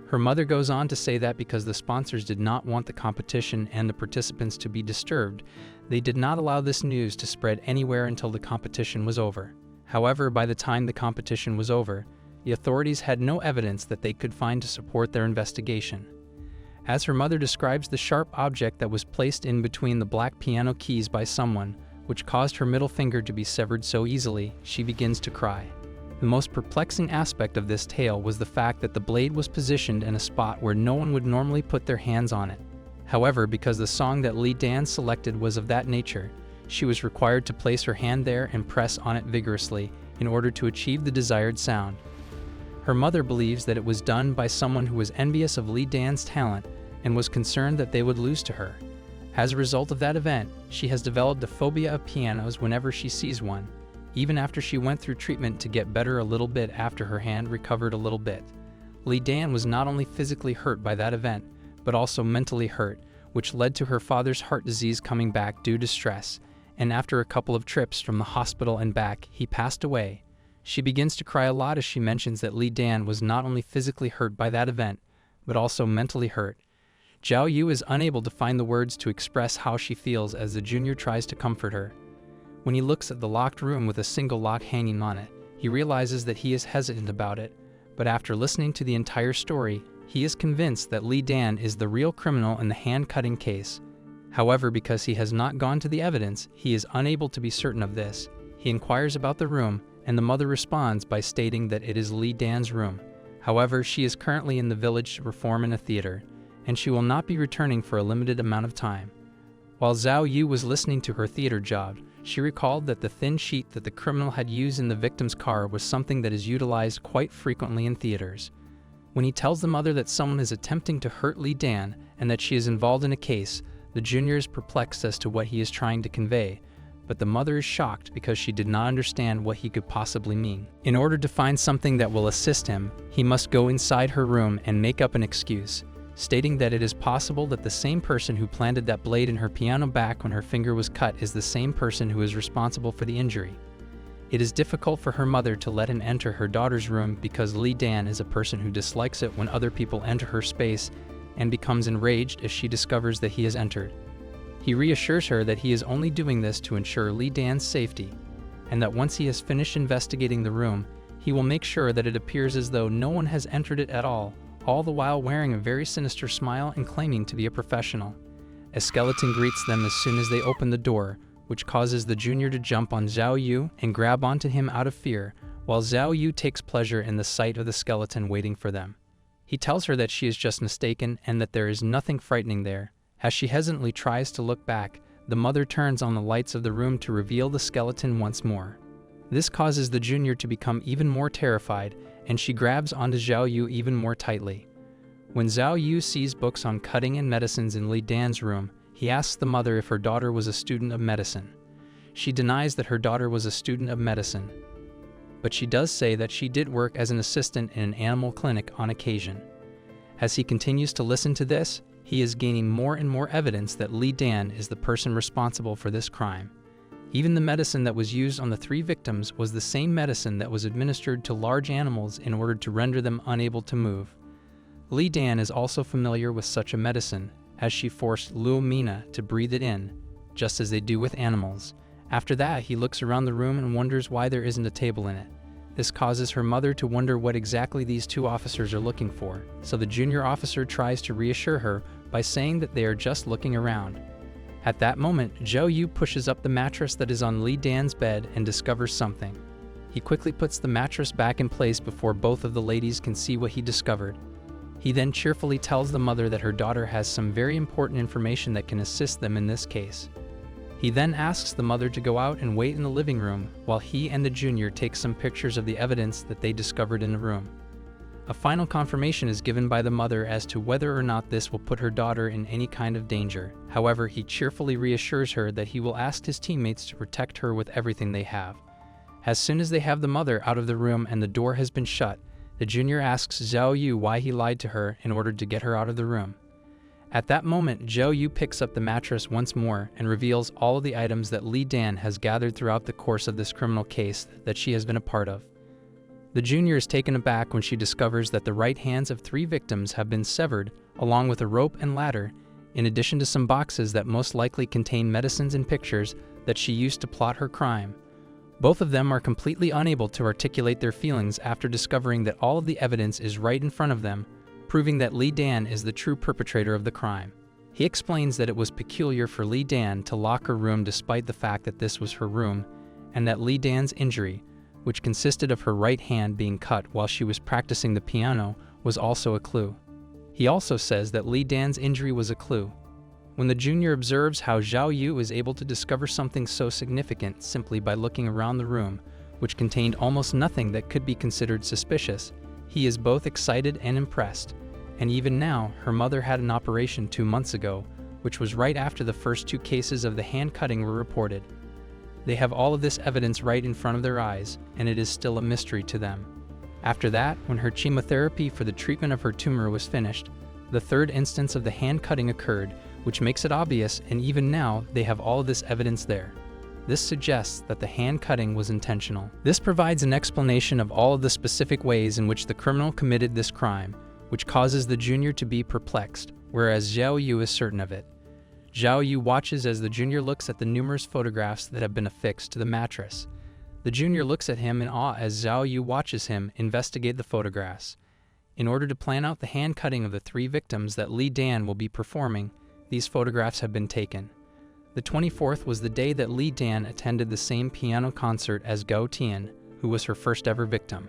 Her mother goes on to say that because the sponsors did not want the competition and the participants to be disturbed, they did not allow this news to spread anywhere until the competition was over. However, by the time the competition was over, the authorities had no evidence that they could find to support their investigation. As her mother describes the sharp object that was placed in between the black piano keys by someone, which caused her middle finger to be severed so easily, she begins to cry. The most perplexing aspect of this tale was the fact that the blade was positioned in a spot where no one would normally put their hands on it. However, because the song that Lee Dan selected was of that nature, she was required to place her hand there and press on it vigorously in order to achieve the desired sound. Her mother believes that it was done by someone who was envious of Lee Dan's talent and was concerned that they would lose to her. As a result of that event, she has developed a phobia of pianos whenever she sees one, even after she went through treatment to get better a little bit after her hand recovered a little bit. Lee Dan was not only physically hurt by that event, but also mentally hurt, which led to her father's heart disease coming back due to stress, and after a couple of trips from the hospital and back, he passed away. She begins to cry a lot as she mentions that Lee Dan was not only physically hurt by that event, but also mentally hurt. Zhao Yu is unable to find the words to express how she feels as the junior tries to comfort her. When he looks at the locked room with a single lock hanging on it, he realizes that he is hesitant about it, but after listening to the entire story, he is convinced that Lee Dan is the real criminal in the hand-cutting case. However, because he has not gone to the evidence, he is unable to be certain of this. He inquires about the room, and the mother responds by stating that it is Lee Dan's room. However, she is currently in the village to perform in a theater, and she will not be returning for a limited amount of time. While Zhao Yu was listening to her theater job, she recalled that the thin sheet that the criminal had used in the victim's car was something that is utilized quite frequently in theaters. When he tells the mother that someone is attempting to hurt Lee Dan and that she is involved in a case, the junior is perplexed as to what he is trying to convey, but the mother is shocked because she did not understand what he could possibly mean. In order to find something that will assist him, he must go inside her room and make up an excuse, stating that it is possible that the same person who planted that blade in her piano back when her finger was cut is the same person who is responsible for the injury. It is difficult for her mother to let him enter her daughter's room because Lee Dan is a person who dislikes it when other people enter her space and becomes enraged as she discovers that he has entered. He reassures her that he is only doing this to ensure Lee Dan's safety. and that once he has finished investigating the room, he will make sure that it appears as though no one has entered it at all the while wearing a very sinister smile and claiming to be a professional. A skeleton greets them as soon as they open the door, which causes the junior to jump on Xiao Yu and grab onto him out of fear, while Xiao Yu takes pleasure in the sight of the skeleton waiting for them. He tells her that she is just mistaken and that there is nothing frightening there. As she hesitantly tries to look back, the mother turns on the lights of the room to reveal the skeleton once more. This causes the junior to become even more terrified, and she grabs onto Xiao Yu even more tightly. When Xiao Yu sees books on cutting and medicines in Li Dan's room, he asks the mother if her daughter was a student of medicine. She denies that her daughter was a student of medicine, but she does say that she did work as an assistant in an animal clinic on occasion. As he continues to listen to this, he is gaining more and more evidence that Li Dan is the person responsible for this crime. Even the medicine that was used on the 3 victims was the same medicine that was administered to large animals in order to render them unable to move. Li Dan is also familiar with such a medicine, as she forced Luo Mina to breathe it in, just as they do with animals. After that, he looks around the room and wonders why there isn't a table in it. This causes her mother to wonder what exactly these 2 officers are looking for, so the junior officer tries to reassure her by saying that they are just looking around. At that moment, Xiao Yu pushes up the mattress that is on Li Dan's bed and discovers something. He quickly puts the mattress back in place before both of the ladies can see what he discovered. He then cheerfully tells the mother that her daughter has some very important information that can assist them in this case. He then asks the mother to go out and wait in the living room while he and the junior take some pictures of the evidence that they discovered in the room. A final confirmation is given by the mother as to whether or not this will put her daughter in any kind of danger. However, he cheerfully reassures her that he will ask his teammates to protect her with everything they have. As soon as they have the mother out of the room and the door has been shut, the junior asks Xiao Yu why he lied to her in order to get her out of the room. At that moment, Xiao Yu picks up the mattress once more and reveals all of the items that Li Dan has gathered throughout the course of this criminal case that she has been a part of. The junior is taken aback when she discovers that the right hands of 3 victims have been severed, along with a rope and ladder, in addition to some boxes that most likely contain medicines and pictures that she used to plot her crime. Both of them are completely unable to articulate their feelings after discovering that all of the evidence is right in front of them, proving that Li Dan is the true perpetrator of the crime. He explains that it was peculiar for Li Dan to lock her room despite the fact that this was her room, and that Li Dan's injury, which consisted of her right hand being cut while she was practicing the piano, was also a clue. He also says that Li Dan's injury was a clue. When the junior observes how Xiao Yu is able to discover something so significant simply by looking around the room, which contained almost nothing that could be considered suspicious, he is both excited and impressed. And even now, her mother had an operation 2 months ago, which was right after the first 2 cases of the hand cutting were reported. They have all of this evidence right in front of their eyes, and it is still a mystery to them. After that, when her chemotherapy for the treatment of her tumor was finished, the 3rd instance of the hand cutting occurred, which makes it obvious, and even now, they have all of this evidence there. This suggests that the hand cutting was intentional. This provides an explanation of all of the specific ways in which the criminal committed this crime, which causes the junior to be perplexed, whereas Xiao Yu is certain of it. Xiao Yu watches as the junior looks at the numerous photographs that have been affixed to the mattress. The junior looks at him in awe as Xiao Yu watches him investigate the photographs. In order to plan out the hand cutting of the 3 victims that Li Dan will be performing, these photographs have been taken. The 24th was the day that Li Dan attended the same piano concert as Gao Tian, who was her first ever victim.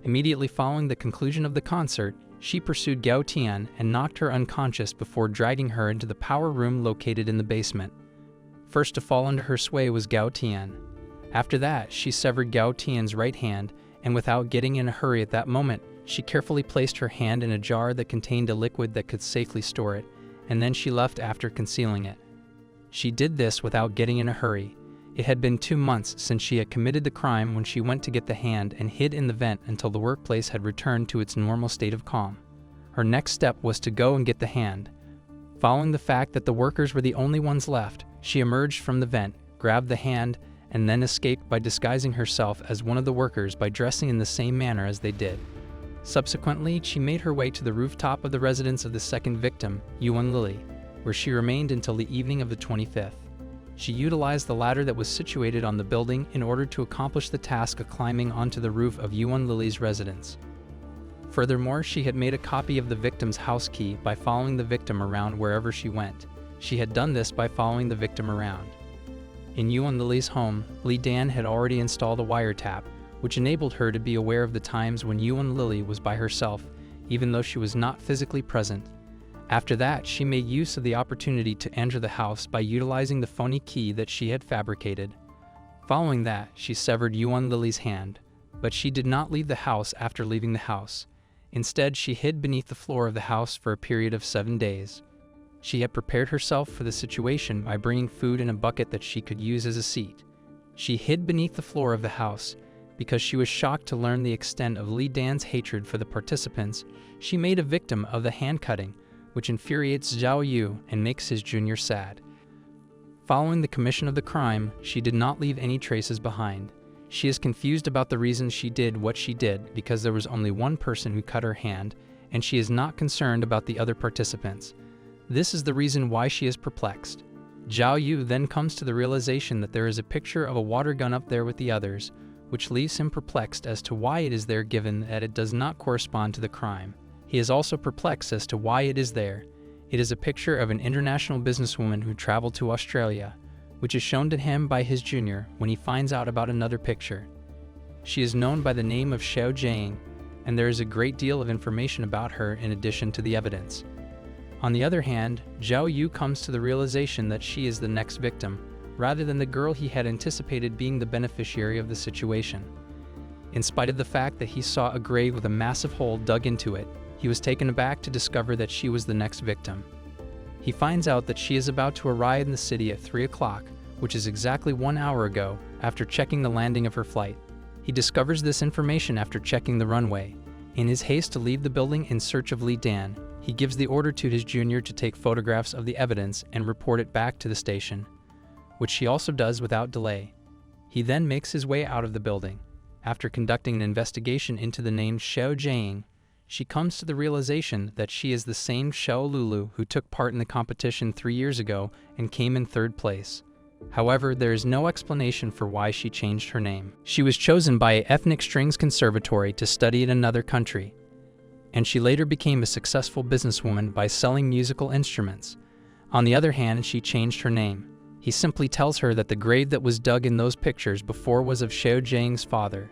Immediately following the conclusion of the concert, she pursued Gao Tian and knocked her unconscious before dragging her into the power room located in the basement. First to fall under her sway was Gao Tian. After that, she severed Gao Tian's right hand, and without getting in a hurry at that moment, she carefully placed her hand in a jar that contained a liquid that could safely store it, and then she left after concealing it. She did this without getting in a hurry. It had been 2 months since she had committed the crime when she went to get the hand and hid in the vent until the workplace had returned to its normal state of calm. Her next step was to go and get the hand. Following the fact that the workers were the only ones left, she emerged from the vent, grabbed the hand, and then escaped by disguising herself as one of the workers by dressing in the same manner as they did. Subsequently, she made her way to the rooftop of the residence of the second victim, Yuan Lily, where she remained until the evening of the 25th. She utilized the ladder that was situated on the building in order to accomplish the task of climbing onto the roof of Yuan Lily's residence. Furthermore, she had made a copy of the victim's house key by following the victim around wherever she went. She had done this by following the victim around. In Yuan Lily's home, Li Dan had already installed a wiretap, which enabled her to be aware of the times when Yuan Lily was by herself, even though she was not physically present. After that, she made use of the opportunity to enter the house by utilizing the phony key that she had fabricated. Following that, she severed Yuan Lily's hand, but she did not leave the house after leaving the house. Instead, she hid beneath the floor of the house for a period of 7 days. She had prepared herself for the situation by bringing food in a bucket that she could use as a seat. She hid beneath the floor of the house. Because she was shocked to learn the extent of Li Dan's hatred for the participants, she made a victim of the hand cutting, which infuriates Zhao Yu and makes his junior sad. Following the commission of the crime, she did not leave any traces behind. She is confused about the reason she did what she did because there was only one person who cut her hand, and she is not concerned about the other participants. This is the reason why she is perplexed. Zhao Yu then comes to the realization that there is a picture of a water gun up there with the others, which leaves him perplexed as to why it is there given that it does not correspond to the crime. He is also perplexed as to why it is there. It is a picture of an international businesswoman who traveled to Australia, which is shown to him by his junior when he finds out about another picture. She is known by the name of Xiao Jiang, and there is a great deal of information about her in addition to the evidence. On the other hand, Zhao Yu comes to the realization that she is the next victim, rather than the girl he had anticipated being the beneficiary of the situation. In spite of the fact that he saw a grave with a massive hole dug into it, he was taken aback to discover that she was the next victim. He finds out that she is about to arrive in the city at 3 o'clock, which is exactly 1 hour ago, after checking the landing of her flight. He discovers this information after checking the runway. In his haste to leave the building in search of Li Dan, he gives the order to his junior to take photographs of the evidence and report it back to the station, which she also does without delay. He then makes his way out of the building. After conducting an investigation into the name Xiao Jiang, she comes to the realization that she is the same Xiao Lulu who took part in the competition 3 years ago and came in 3rd place. However, there is no explanation for why she changed her name. She was chosen by an ethnic strings conservatory to study in another country, and she later became a successful businesswoman by selling musical instruments. On the other hand, she changed her name. He simply tells her that the grave that was dug in those pictures before was of Xiao Jiang's father,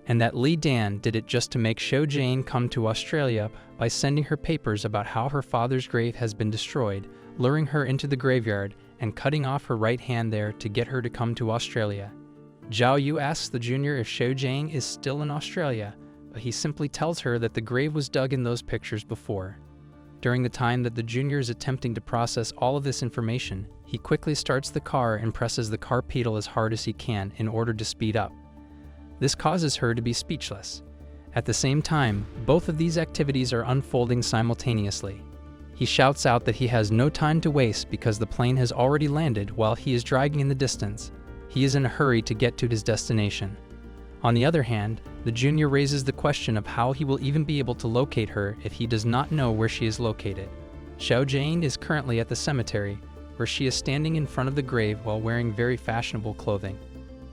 and that Li Dan did it just to make Xiao Jiang come to Australia by sending her papers about how her father's grave has been destroyed, luring her into the graveyard, and cutting off her right hand there to get her to come to Australia. Zhao Yu asks the junior if Xiao Jiang is still in Australia, but he simply tells her that the grave was dug in those pictures before. During the time that the junior is attempting to process all of this information, he quickly starts the car and presses the car pedal as hard as he can in order to speed up. This causes her to be speechless. At the same time, both of these activities are unfolding simultaneously. He shouts out that he has no time to waste because the plane has already landed while he is driving in the distance. He is in a hurry to get to his destination. On the other hand, the junior raises the question of how he will even be able to locate her if he does not know where she is located. Xiao Jiang is currently at the cemetery, where she is standing in front of the grave while wearing very fashionable clothing.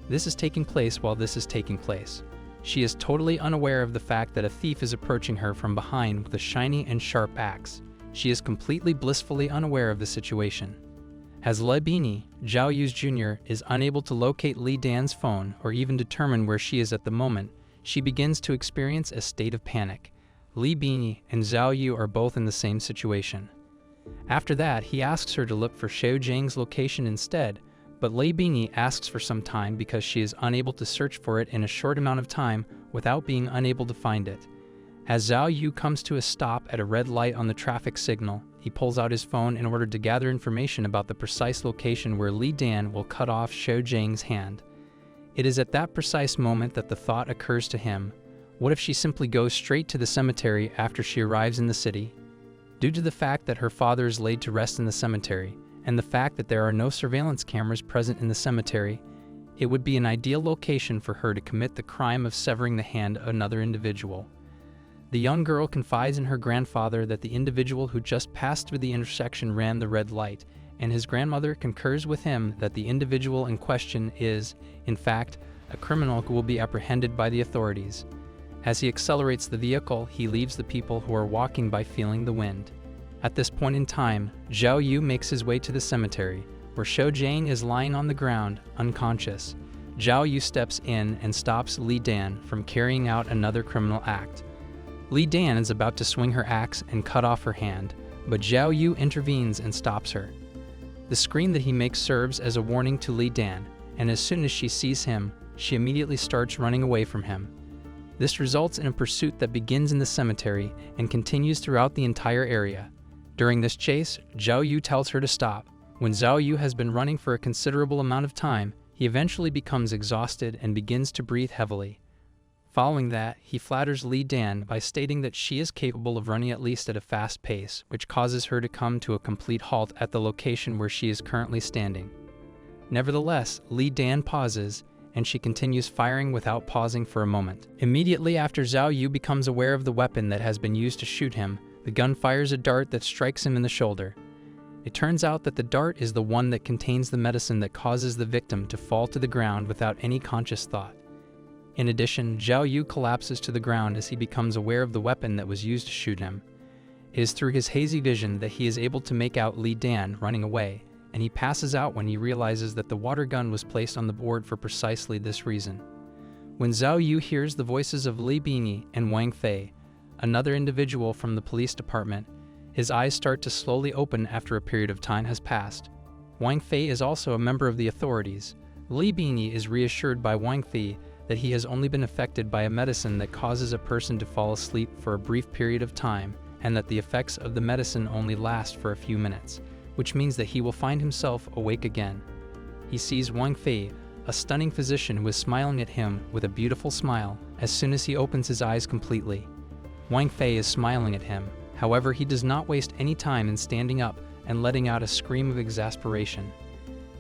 This is taking place while this is taking place. She is totally unaware of the fact that a thief is approaching her from behind with a shiny and sharp axe. She is completely blissfully unaware of the situation. As Li Bini, Zhao Yu's junior, is unable to locate Li Dan's phone or even determine where she is at the moment, she begins to experience a state of panic. Li Bini and Zhao Yu are both in the same situation. After that, he asks her to look for Xiao Jiang's location instead, but Li Bini asks for some time because she is unable to search for it in a short amount of time without being unable to find it. As Zhao Yu comes to a stop at a red light on the traffic signal, he pulls out his phone in order to gather information about the precise location where Li Dan will cut off Xiao Jiang's hand. It is at that precise moment that the thought occurs to him, what if she simply goes straight to the cemetery after she arrives in the city? Due to the fact that her father is laid to rest in the cemetery, and the fact that there are no surveillance cameras present in the cemetery, it would be an ideal location for her to commit the crime of severing the hand of another individual. The young girl confides in her grandfather that the individual who just passed through the intersection ran the red light, and his grandmother concurs with him that the individual in question is, in fact, a criminal who will be apprehended by the authorities. As he accelerates the vehicle, he leaves the people who are walking by feeling the wind. At this point in time, Zhao Yu makes his way to the cemetery, where Shou Jiang is lying on the ground, unconscious. Zhao Yu steps in and stops Li Dan from carrying out another criminal act. Li Dan is about to swing her axe and cut off her hand, but Zhao Yu intervenes and stops her. The scream that he makes serves as a warning to Li Dan, and as soon as she sees him, she immediately starts running away from him. This results in a pursuit that begins in the cemetery and continues throughout the entire area. During this chase, Zhao Yu tells her to stop. When Zhao Yu has been running for a considerable amount of time, he eventually becomes exhausted and begins to breathe heavily. Following that, he flatters Li Dan by stating that she is capable of running at least at a fast pace, which causes her to come to a complete halt at the location where she is currently standing. Nevertheless, Li Dan pauses, and she continues firing without pausing for a moment. Immediately after Zhao Yu becomes aware of the weapon that has been used to shoot him, the gun fires a dart that strikes him in the shoulder. It turns out that the dart is the one that contains the medicine that causes the victim to fall to the ground without any conscious thought. In addition, Zhao Yu collapses to the ground as he becomes aware of the weapon that was used to shoot him. It is through his hazy vision that he is able to make out Li Dan running away, and he passes out when he realizes that the water gun was placed on the board for precisely this reason. When Zhao Yu hears the voices of Li Bini and Wang Fei, another individual from the police department, his eyes start to slowly open after a period of time has passed. Wang Fei is also a member of the authorities. Li Bini is reassured by Wang Fei that he has only been affected by a medicine that causes a person to fall asleep for a brief period of time, and that the effects of the medicine only last for a few minutes, which means that he will find himself awake again. He sees Wang Fei, a stunning physician who is smiling at him with a beautiful smile, as soon as he opens his eyes completely. Wang Fei is smiling at him, however he does not waste any time in standing up and letting out a scream of exasperation.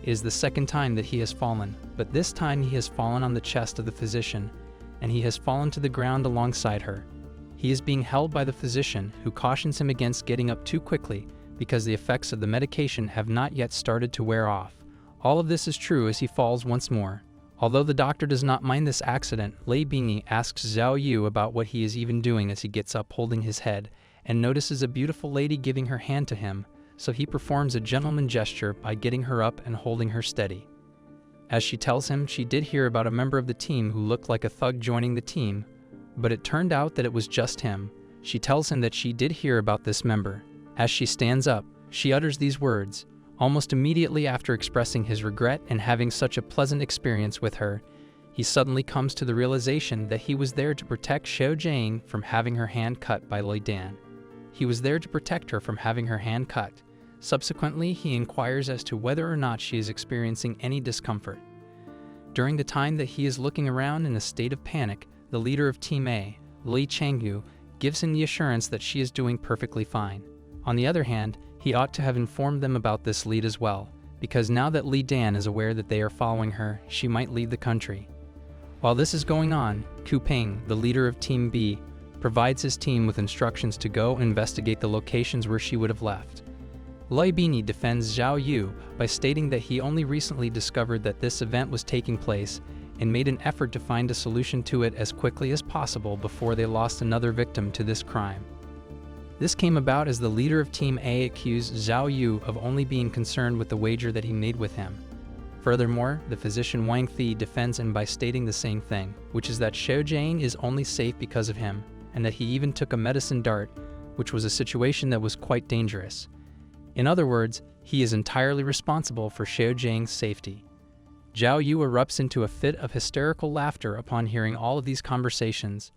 It is the second time that he has fallen, but this time he has fallen on the chest of the physician, and he has fallen to the ground alongside her. He is being held by the physician, who cautions him against getting up too quickly because the effects of the medication have not yet started to wear off. All of this is true as he falls once more. Although the doctor does not mind this accident, Lei Bingyi asks Zhao Yu about what he is even doing as he gets up holding his head, and notices a beautiful lady giving her hand to him, so he performs a gentleman gesture by getting her up and holding her steady. As she tells him she did hear about a member of the team who looked like a thug joining the team, but it turned out that it was just him. She tells him that she did hear about this member. As she stands up, she utters these words. Almost immediately after expressing his regret and having such a pleasant experience with her, he suddenly comes to the realization that he was there to protect Shou Jiang from having her hand cut by Lei Dan. He was there to protect her from having her hand cut. Subsequently, he inquires as to whether or not she is experiencing any discomfort. During the time that he is looking around in a state of panic, the leader of Team A, Li Changyu, gives him the assurance that she is doing perfectly fine. On the other hand, he ought to have informed them about this lead as well, because now that Li Dan is aware that they are following her, she might leave the country. While this is going on, Ku Ping, the leader of Team B, provides his team with instructions to go investigate the locations where she would have left. Lei Bini defends Zhao Yu by stating that he only recently discovered that this event was taking place and made an effort to find a solution to it as quickly as possible before they lost another victim to this crime. This came about as the leader of Team A accused Zhao Yu of only being concerned with the wager that he made with him. Furthermore, the physician Wang Fi defends him by stating the same thing, which is that Shou Jiang is only safe because of him, and that he even took a medicine dart, which was a situation that was quite dangerous. In other words, he is entirely responsible for Shou Jiang's safety. Zhao Yu erupts into a fit of hysterical laughter upon hearing all of these conversations.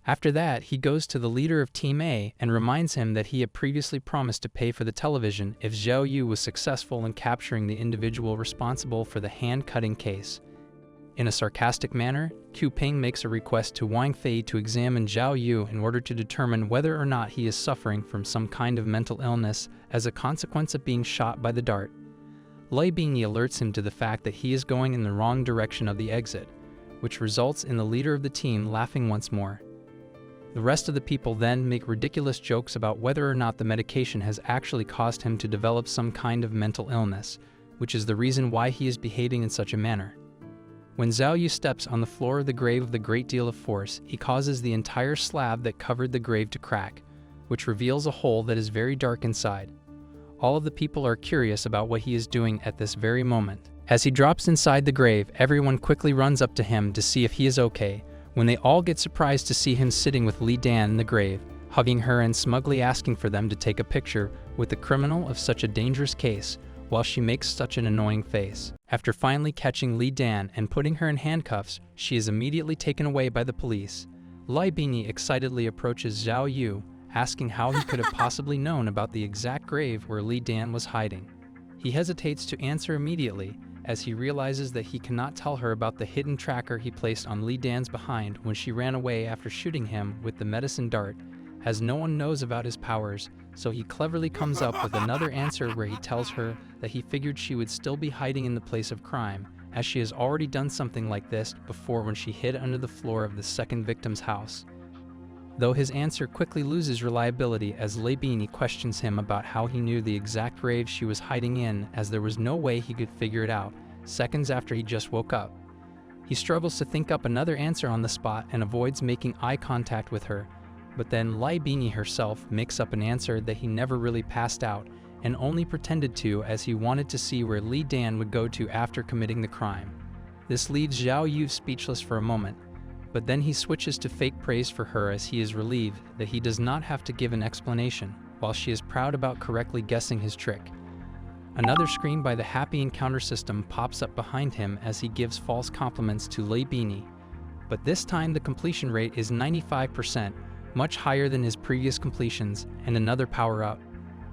After that, he goes to the leader of Team A and reminds him that he had previously promised to pay for the television if Zhao Yu was successful in capturing the individual responsible for the hand-cutting case. In a sarcastic manner, Ku Ping makes a request to Wang Fei to examine Zhao Yu in order to determine whether or not he is suffering from some kind of mental illness as a consequence of being shot by the dart. Lei Bingyi alerts him to the fact that he is going in the wrong direction of the exit, which results in the leader of the team laughing once more. The rest of the people then make ridiculous jokes about whether or not the medication has actually caused him to develop some kind of mental illness, which is the reason why he is behaving in such a manner. When Zhao Yu steps on the floor of the grave with a great deal of force, he causes the entire slab that covered the grave to crack, which reveals a hole that is very dark inside. All of the people are curious about what he is doing at this very moment. As he drops inside the grave, everyone quickly runs up to him to see if he is okay, when they all get surprised to see him sitting with Li Dan in the grave, hugging her and smugly asking for them to take a picture with the criminal of such a dangerous case, while she makes such an annoying face. After finally catching Li Dan and putting her in handcuffs, she is immediately taken away by the police. Lai Bini excitedly approaches Zhao Yu, asking how he could have possibly known about the exact grave where Li Dan was hiding. He hesitates to answer immediately, as he realizes that he cannot tell her about the hidden tracker he placed on Li Dan's behind when she ran away after shooting him with the medicine dart, as no one knows about his powers, so he cleverly comes up with another answer where he tells her that he figured she would still be hiding in the place of crime, as she has already done something like this before when she hid under the floor of the second victim's house. Though his answer quickly loses reliability as Leibini questions him about how he knew the exact grave she was hiding in, as there was no way he could figure it out, seconds after he just woke up. He struggles to think up another answer on the spot and avoids making eye contact with her, but then Leibini herself makes up an answer that he never really passed out and only pretended to, as he wanted to see where Li Dan would go to after committing the crime. This leaves Zhao Yu speechless for a moment, but then he switches to fake praise for her as he is relieved that he does not have to give an explanation, while she is proud about correctly guessing his trick. Another screen by the Happy Encounter system pops up behind him as he gives false compliments to Leibini, but this time the completion rate is 95%, much higher than his previous completions, and another power-up,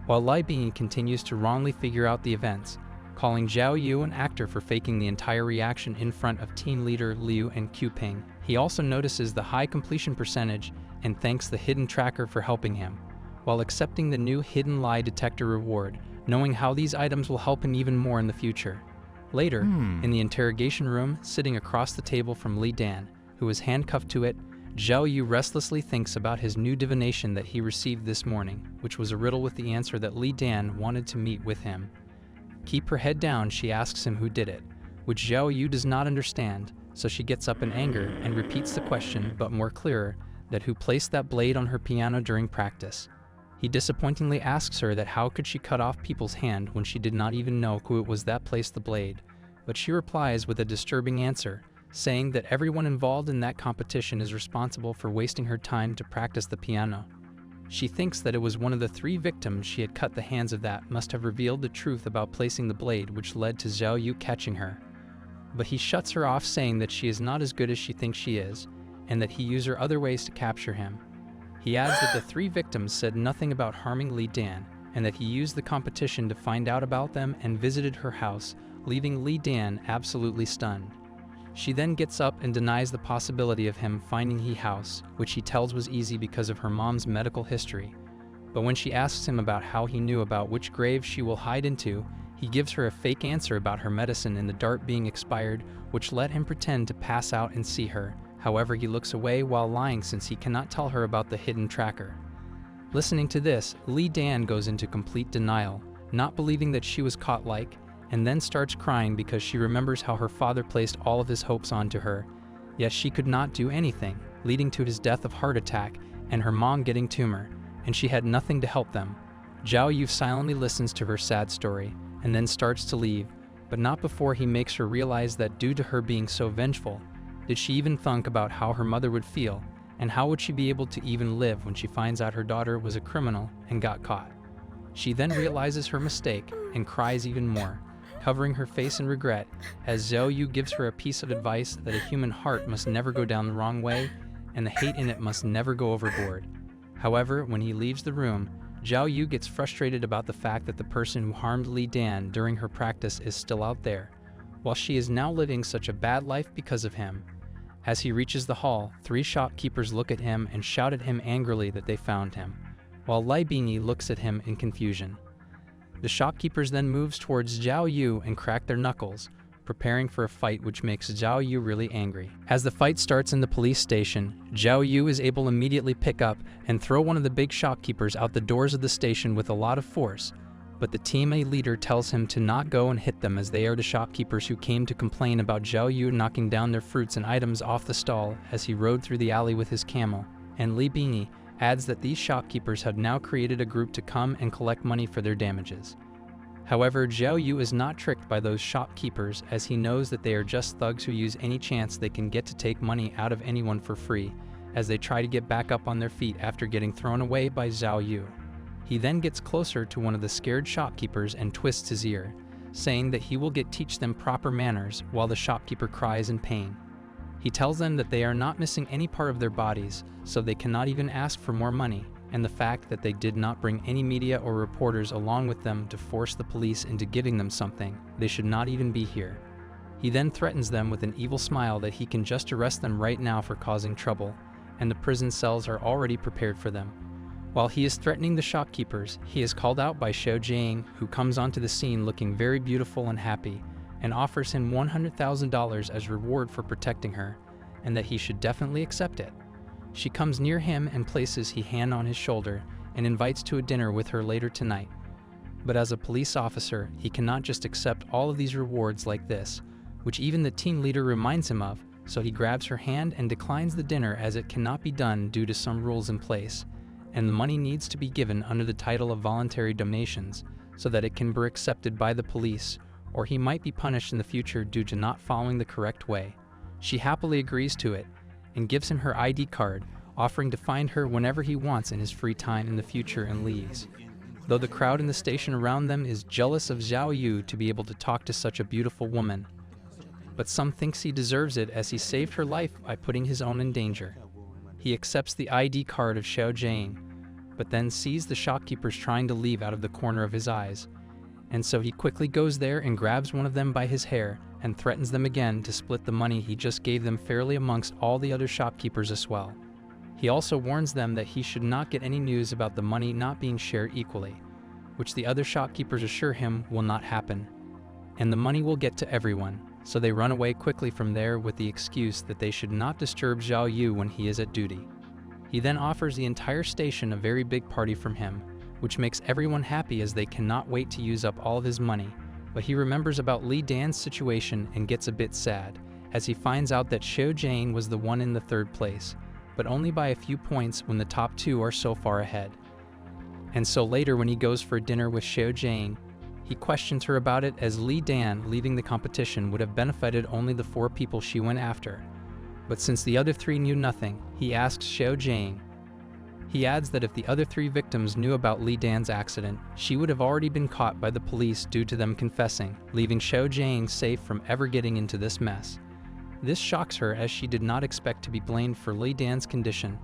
while Leibini continues to wrongly figure out the events, calling Zhao Yu an actor for faking the entire reaction in front of team leader Liu and Qping. He also notices the high completion percentage and thanks the hidden tracker for helping him, while accepting the new hidden lie detector reward, knowing how these items will help him even more in the future. Later, in the interrogation room, sitting across the table from Li Dan, who is handcuffed to it, Zhao Yu restlessly thinks about his new divination that he received this morning, which was a riddle with the answer that Li Dan wanted to meet with him. Keep her head down, she asks him who did it, which Zhao Yu does not understand, so she gets up in anger and repeats the question, but more clearer, that who placed that blade on her piano during practice. He disappointingly asks her that how could she cut off people's hand when she did not even know who it was that placed the blade, but she replies with a disturbing answer, saying that everyone involved in that competition is responsible for wasting her time to practice the piano. She thinks that it was one of the 3 victims she had cut the hands of that must have revealed the truth about placing the blade, which led to Zhao Yu catching her. But he shuts her off, saying that she is not as good as she thinks she is, and that he used her other ways to capture him. He adds that the 3 victims said nothing about harming Li Dan, and that he used the competition to find out about them and visited her house, leaving Li Dan absolutely stunned. She then gets up and denies the possibility of him finding the house, which he tells was easy because of her mom's medical history. But when she asks him about how he knew about which grave she will hide into, he gives her a fake answer about her medicine and the dart being expired, which let him pretend to pass out and see her. However, he looks away while lying since he cannot tell her about the hidden tracker. Listening to this, Li Dan goes into complete denial, not believing that she was caught and then starts crying because she remembers how her father placed all of his hopes onto her, yet she could not do anything, leading to his death of heart attack and her mom getting tumor, and she had nothing to help them. Zhao Yu silently listens to her sad story and then starts to leave, but not before he makes her realize that due to her being so vengeful, did she even think about how her mother would feel, and how would she be able to even live when she finds out her daughter was a criminal and got caught. She then realizes her mistake and cries even more, covering her face in regret, as Zhao Yu gives her a piece of advice that a human heart must never go down the wrong way, and the hate in it must never go overboard. However, when he leaves the room, Zhao Yu gets frustrated about the fact that the person who harmed Li Dan during her practice is still out there, while she is now living such a bad life because of him. As he reaches the hall, 3 shopkeepers look at him and shout at him angrily that they found him, while Leibini looks at him in confusion. The shopkeepers then moves towards Zhao Yu and crack their knuckles, preparing for a fight, which makes Zhao Yu really angry. As the fight starts in the police station, Zhao Yu is able to immediately pick up and throw one of the big shopkeepers out the doors of the station with a lot of force. But the Team A leader tells him to not go and hit them, as they are the shopkeepers who came to complain about Zhao Yu knocking down their fruits and items off the stall as he rode through the alley with his camel. And Li Bingyi adds that these shopkeepers have now created a group to come and collect money for their damages. However, Zhao Yu is not tricked by those shopkeepers, as he knows that they are just thugs who use any chance they can get to take money out of anyone for free, as they try to get back up on their feet after getting thrown away by Zhao Yu. He then gets closer to one of the scared shopkeepers and twists his ear, saying that he will teach them proper manners, while the shopkeeper cries in pain. He tells them that they are not missing any part of their bodies, so they cannot even ask for more money, and the fact that they did not bring any media or reporters along with them to force the police into giving them something, they should not even be here. He then threatens them with an evil smile that he can just arrest them right now for causing trouble, and the prison cells are already prepared for them. While he is threatening the shopkeepers, he is called out by Xiao Jiang, who comes onto the scene looking very beautiful and happy, and offers him $100,000 as reward for protecting her, and that he should definitely accept it. She comes near him and places his hand on his shoulder and invites to a dinner with her later tonight. But as a police officer, he cannot just accept all of these rewards like this, which even the team leader reminds him of, so he grabs her hand and declines the dinner, as it cannot be done due to some rules in place, and the money needs to be given under the title of voluntary donations so that it can be accepted by the police, or he might be punished in the future due to not following the correct way. She happily agrees to it and gives him her ID card, offering to find her whenever he wants in his free time in the future, and leaves. Though the crowd in the station around them is jealous of Zhao Yu to be able to talk to such a beautiful woman. But some thinks he deserves it, as he saved her life by putting his own in danger. He accepts the ID card of Xiao Jiang, but then sees the shopkeepers trying to leave out of the corner of his eyes. And so he quickly goes there and grabs one of them by his hair and threatens them again to split the money he just gave them fairly amongst all the other shopkeepers as well. He also warns them that he should not get any news about the money not being shared equally, which the other shopkeepers assure him will not happen, and the money will get to everyone, so they run away quickly from there with the excuse that they should not disturb Zhao Yu when he is at duty. He then offers the entire station a very big party from him, which makes everyone happy as they cannot wait to use up all of his money, but he remembers about Li Dan's situation and gets a bit sad, as he finds out that Xiao Jiang was the one in the third place, but only by a few points when the top two are so far ahead. And so later, when he goes for dinner with Xiao Jiang, he questions her about it, as Li Dan leaving the competition would have benefited only the 4 people she went after. But since the other 3 knew nothing, he asks Xiao Jiang. He adds that if the other 3 victims knew about Li Dan's accident, she would have already been caught by the police due to them confessing, leaving Xiao Jiang safe from ever getting into this mess. This shocks her, as she did not expect to be blamed for Li Dan's condition,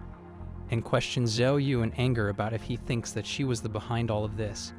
and questions Zhao Yu in anger about if he thinks that she was the behind all of this.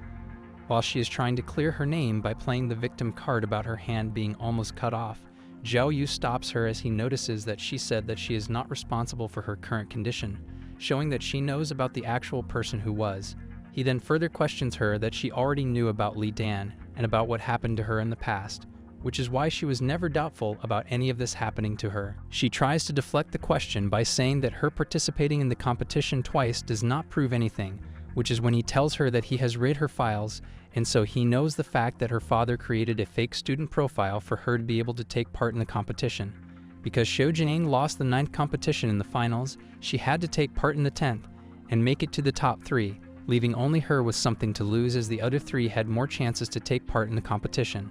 While she is trying to clear her name by playing the victim card about her hand being almost cut off, Zhao Yu stops her as he notices that she said that she is not responsible for her current condition, showing that she knows about the actual person who was. He then further questions her that she already knew about Li Dan and about what happened to her in the past, which is why she was never doubtful about any of this happening to her. She tries to deflect the question by saying that her participating in the competition twice does not prove anything, which is when he tells her that he has read her files, and so he knows the fact that her father created a fake student profile for her to be able to take part in the competition. Because Xiao Jiang lost the 9th competition in the finals, she had to take part in the 10th and make it to the top 3, leaving only her with something to lose, as the other 3 had more chances to take part in the competition.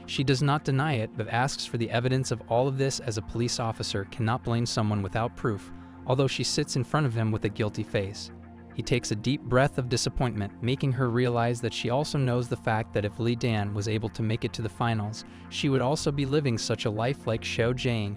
She does not deny it, but asks for the evidence of all of this, as a police officer cannot blame someone without proof, although she sits in front of him with a guilty face. He takes a deep breath of disappointment, making her realize that she also knows the fact that if Li Dan was able to make it to the finals, she would also be living such a life like Xiao Jiang,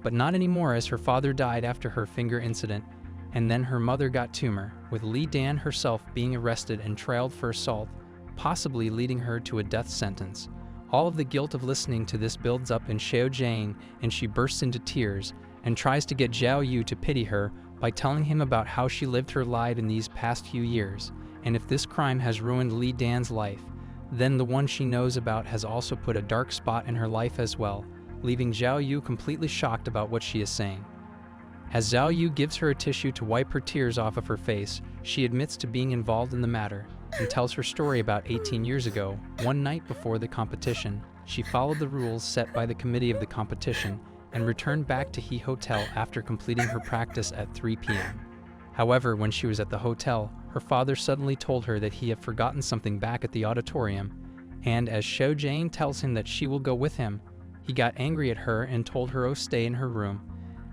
but not anymore, as her father died after her finger incident, and then her mother got tumor, with Li Dan herself being arrested and trialed for assault, possibly leading her to a death sentence. All of the guilt of listening to this builds up in Xiao Jiang, and she bursts into tears and tries to get Zhao Yu to pity her by telling him about how she lived her life in these past few years, and if this crime has ruined Li Dan's life, Then the one she knows about has also put a dark spot in her life as well, leaving Xiao Yu completely shocked about what she is saying. As Xiao Yu gives her a tissue to wipe her tears off of her face, she admits to being involved in the matter and tells her story about 18 years ago. One night before the competition, she followed the rules set by the committee of the competition and returned back to He Hotel after completing her practice at 3 p.m. However, when she was at the hotel, her father suddenly told her that he had forgotten something back at the auditorium, and as Xiao Jane tells him that she will go with him, he got angry at her and told her to stay in her room,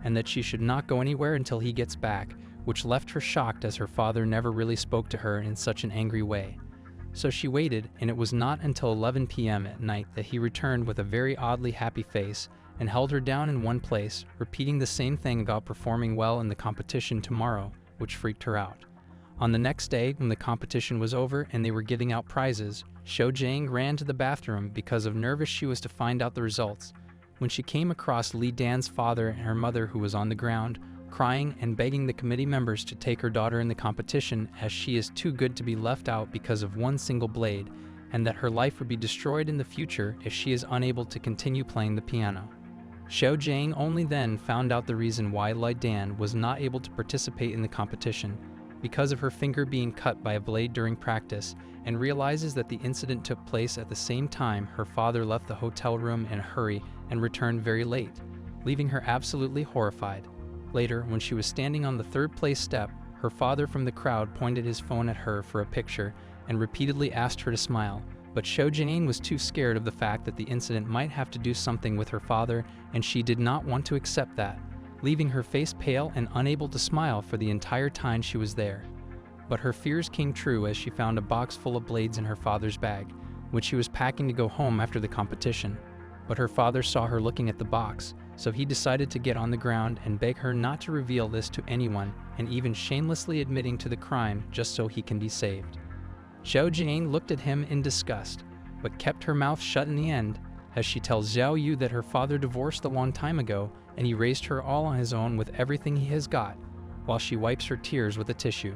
and that she should not go anywhere until he gets back, which left her shocked as her father never really spoke to her in such an angry way. So she waited, and it was not until 11 p.m. at night that he returned with a very oddly happy face and held her down in one place, repeating the same thing about performing well in the competition tomorrow, which freaked her out. On the next day, when the competition was over and they were giving out prizes, Xiao Jing ran to the bathroom because of nervous she was to find out the results. When she came across Li Dan's father and her mother, who was on the ground, crying and begging the committee members to take her daughter in the competition as she is too good to be left out because of one single blade, and that her life would be destroyed in the future if she is unable to continue playing the piano. Xiao Jing only then found out the reason why Li Dan was not able to participate in the competition, because of her finger being cut by a blade during practice, and realizes that the incident took place at the same time her father left the hotel room in a hurry and returned very late, leaving her absolutely horrified. Later, when she was standing on the third place step, her father from the crowd pointed his phone at her for a picture and repeatedly asked her to smile, but Xiao Jing was too scared of the fact that the incident might have to do something with her father, and she did not want to accept that, leaving her face pale and unable to smile for the entire time she was there. But her fears came true as she found a box full of blades in her father's bag, which she was packing to go home after the competition. But her father saw her looking at the box, so he decided to get on the ground and beg her not to reveal this to anyone, and even shamelessly admitting to the crime just so he can be saved. Xiao Jing looked at him in disgust, but kept her mouth shut in the end, as she tells Xiao Yu that her father divorced a long time ago and he raised her all on his own with everything he has got, while she wipes her tears with a tissue.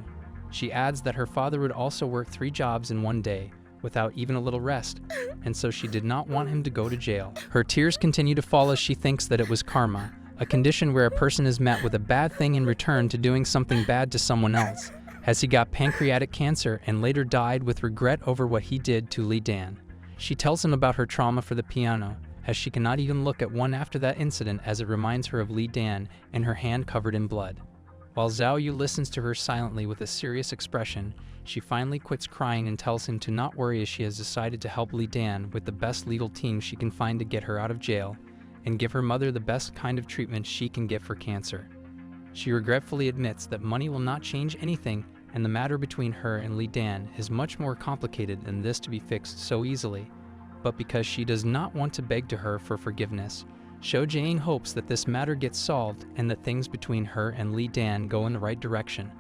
She adds that her father would also work 3 jobs in one day, without even a little rest, and so she did not want him to go to jail. Her tears continue to fall as she thinks that it was karma, a condition where a person is met with a bad thing in return to doing something bad to someone else, as he got pancreatic cancer and later died with regret over what he did to Li Dan. She tells him about her trauma for the piano, as she cannot even look at one after that incident as it reminds her of Li Dan and her hand covered in blood. While Xiao Yu listens to her silently with a serious expression, she finally quits crying and tells him to not worry as she has decided to help Li Dan with the best legal team she can find to get her out of jail and give her mother the best kind of treatment she can get for cancer. She regretfully admits that money will not change anything, and the matter between her and Li Dan is much more complicated than this to be fixed so easily. But because she does not want to beg to her for forgiveness, Xiao Jing hopes that this matter gets solved and that things between her and Li Dan go in the right direction,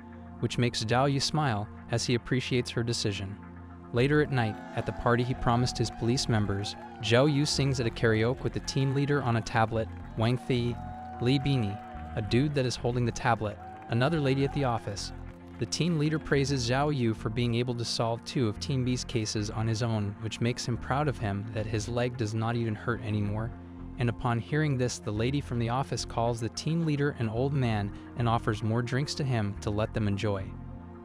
which makes Xiao Yu smile as he appreciates her decision. Later at night, at the party he promised his police members, Xiao Yu sings at a karaoke with the team leader on a tablet, Wang Fei, Li Bini, a dude that is holding the tablet, another lady at the office. The team leader praises Xiao Yu for being able to solve 2 of Team B's cases on his own, which makes him proud of him that his leg does not even hurt anymore. And upon hearing this, the lady from the office calls the team leader an old man and offers more drinks to him to let them enjoy.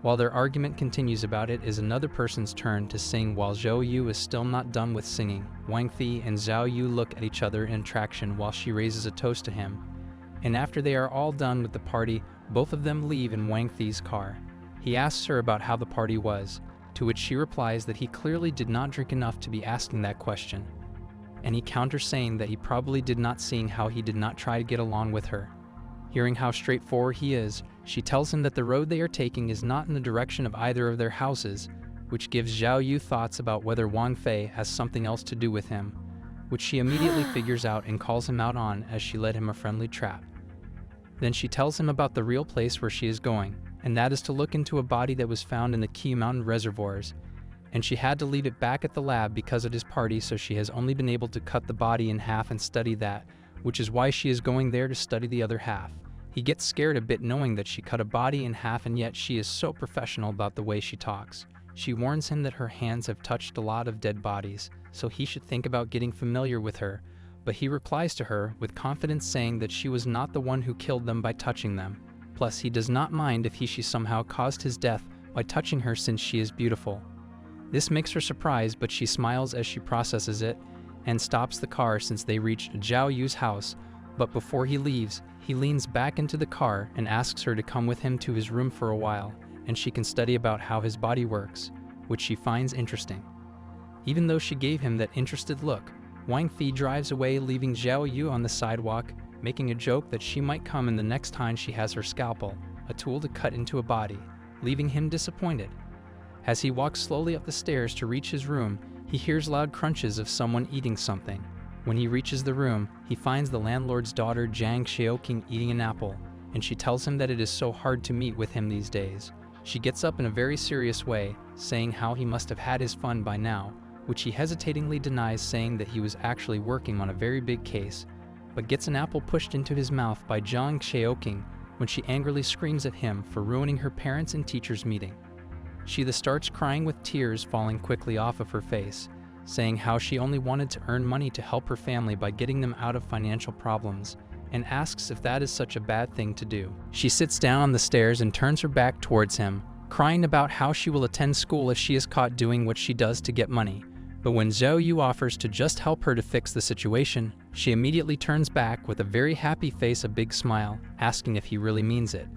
While their argument continues about it is another person's turn to sing while Xiao Yu is still not done with singing. Wang Fei and Xiao Yu look at each other in attraction while she raises a toast to him. And after they are all done with the party, both of them leave in Wang Fei's car. He asks her about how the party was, to which she replies that he clearly did not drink enough to be asking that question. And he counters saying that he probably did not, seeing how he did not try to get along with her. Hearing how straightforward he is, she tells him that the road they are taking is not in the direction of either of their houses, which gives Xiao Yu thoughts about whether Wang Fei has something else to do with him, which she immediately figures out and calls him out on as she led him a friendly trap. Then she tells him about the real place where she is going, and that is to look into a body that was found in the Key Mountain reservoirs, and she had to leave it back at the lab because of his party, so she has only been able to cut the body in half and study that, which is why she is going there to study the other half. He gets scared a bit knowing that she cut a body in half, and yet she is so professional about the way she talks. She warns him that her hands have touched a lot of dead bodies, so he should think about getting familiar with her, but he replies to her with confidence saying that she was not the one who killed them by touching them. Plus, he does not mind if she somehow caused his death by touching her since she is beautiful. This makes her surprised, but she smiles as she processes it and stops the car since they reach Zhao Yu's house. But before he leaves, he leans back into the car and asks her to come with him to his room for a while, and she can study about how his body works, which she finds interesting. Even though she gave him that interested look, Wang Fei drives away, leaving Zhao Yu on the sidewalk, making a joke that she might come in the next time she has her scalpel, a tool to cut into a body, leaving him disappointed. As he walks slowly up the stairs to reach his room, he hears loud crunches of someone eating something. When he reaches the room, he finds the landlord's daughter Zhang Xiaoqing eating an apple, and she tells him that it is so hard to meet with him these days. She gets up in a very serious way, saying how he must have had his fun by now, which he hesitatingly denies, saying that he was actually working on a very big case, but gets an apple pushed into his mouth by Zhang Xiaoqing when she angrily screams at him for ruining her parents' and teachers' meeting. She starts crying with tears falling quickly off of her face, saying how she only wanted to earn money to help her family by getting them out of financial problems, and asks if that is such a bad thing to do. She sits down on the stairs and turns her back towards him, crying about how she will attend school if she is caught doing what she does to get money. But when Zhao Yu offers to just help her to fix the situation, she immediately turns back with a very happy face, a big smile, asking if he really means it.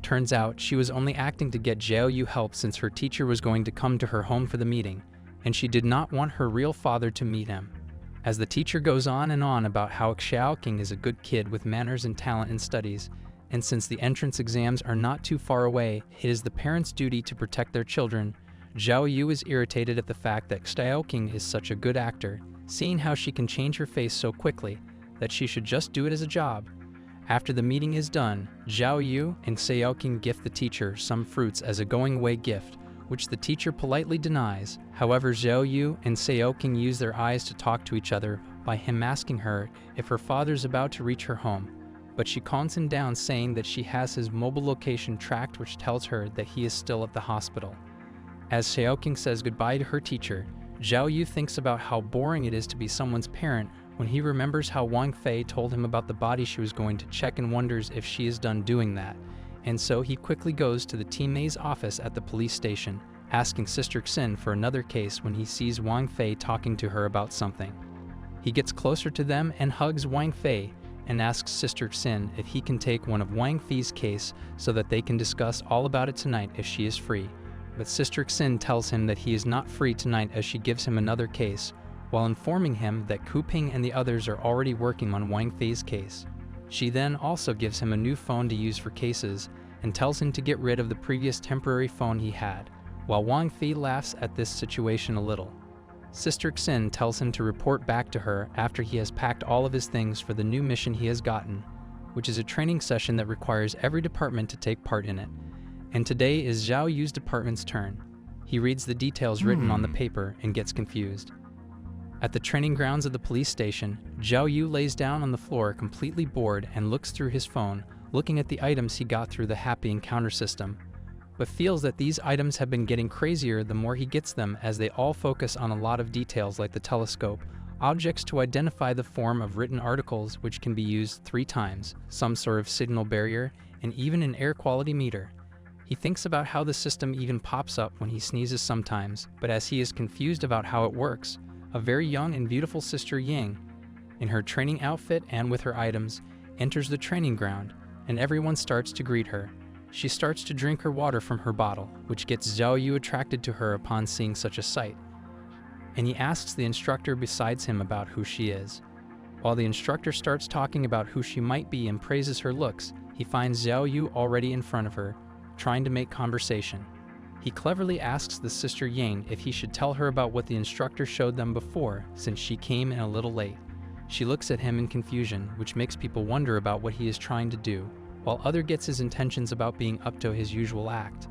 Turns out she was only acting to get Zhao Yu help since her teacher was going to come to her home for the meeting, and she did not want her real father to meet him. As the teacher goes on and on about how Xiaoqing is a good kid with manners and talent in studies, and since the entrance exams are not too far away, it is the parents' duty to protect their children, Zhao Yu is irritated at the fact that Xiaoqing is such a good actor, seeing how she can change her face so quickly, that she should just do it as a job. After the meeting is done, Zhao Yu and Xiaoqing gift the teacher some fruits as a going-away gift, which the teacher politely denies. However, Zhao Yu and Xiaoqing use their eyes to talk to each other by him asking her if her father's about to reach her home, but she calms him down, saying that she has his mobile location tracked, which tells her that he is still at the hospital. As Xiaoqing says goodbye to her teacher, Zhao Yu thinks about how boring it is to be someone's parent when he remembers how Wang Fei told him about the body she was going to check and wonders if she is done doing that, and so he quickly goes to the Team May's office at the police station, asking Sister Xin for another case when he sees Wang Fei talking to her about something. He gets closer to them and hugs Wang Fei and asks Sister Xin if he can take one of Wang Fei's case so that they can discuss all about it tonight if she is free. But Sister Xin tells him that he is not free tonight as she gives him another case, while informing him that Ku Ping and the others are already working on Wang Fei's case. She then also gives him a new phone to use for cases and tells him to get rid of the previous temporary phone he had, while Wang Fei laughs at this situation a little. Sister Xin tells him to report back to her after he has packed all of his things for the new mission he has gotten, which is a training session that requires every department to take part in it. And today is Zhao Yu's department's turn. He reads the details written on the paper and gets confused. At the training grounds of the police station, Zhao Yu lays down on the floor completely bored and looks through his phone, looking at the items he got through the Happy Encounter system, but feels that these items have been getting crazier the more he gets them, as they all focus on a lot of details like the telescope, objects to identify the form of written articles which can be used 3 times, some sort of signal barrier, and even an air quality meter. He thinks about how the system even pops up when he sneezes sometimes, but as he is confused about how it works, a very young and beautiful Sister Yang, in her training outfit and with her items, enters the training ground, and everyone starts to greet her. She starts to drink her water from her bottle, which gets Zhao Yu attracted to her upon seeing such a sight, and he asks the instructor besides him about who she is. While the instructor starts talking about who she might be and praises her looks, he finds Zhao Yu already in front of her, trying to make conversation. He cleverly asks the Sister Yang if he should tell her about what the instructor showed them before, since she came in a little late. She looks at him in confusion, which makes people wonder about what he is trying to do, while other gets his intentions about being up to his usual act.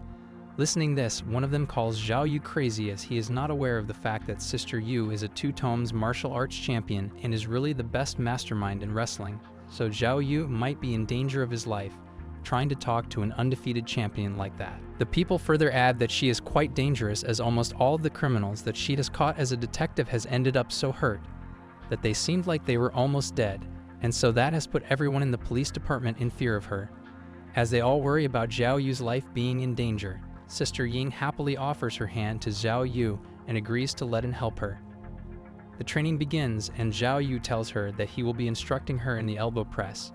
Listening this, one of them calls Zhao Yu crazy, as he is not aware of the fact that Sister Yu is a 2 tomes martial arts champion and is really the best mastermind in wrestling, so Zhao Yu might be in danger of his life. trying to talk to an undefeated champion like that. The people further add that she is quite dangerous, as almost all of the criminals that she has caught as a detective has ended up so hurt that they seemed like they were almost dead, and so that has put everyone in the police department in fear of her. As they all worry about Xiao Yu's life being in danger, Sister Ying happily offers her hand to Xiao Yu and agrees to let him help her. The training begins, and Xiao Yu tells her that he will be instructing her in the elbow press.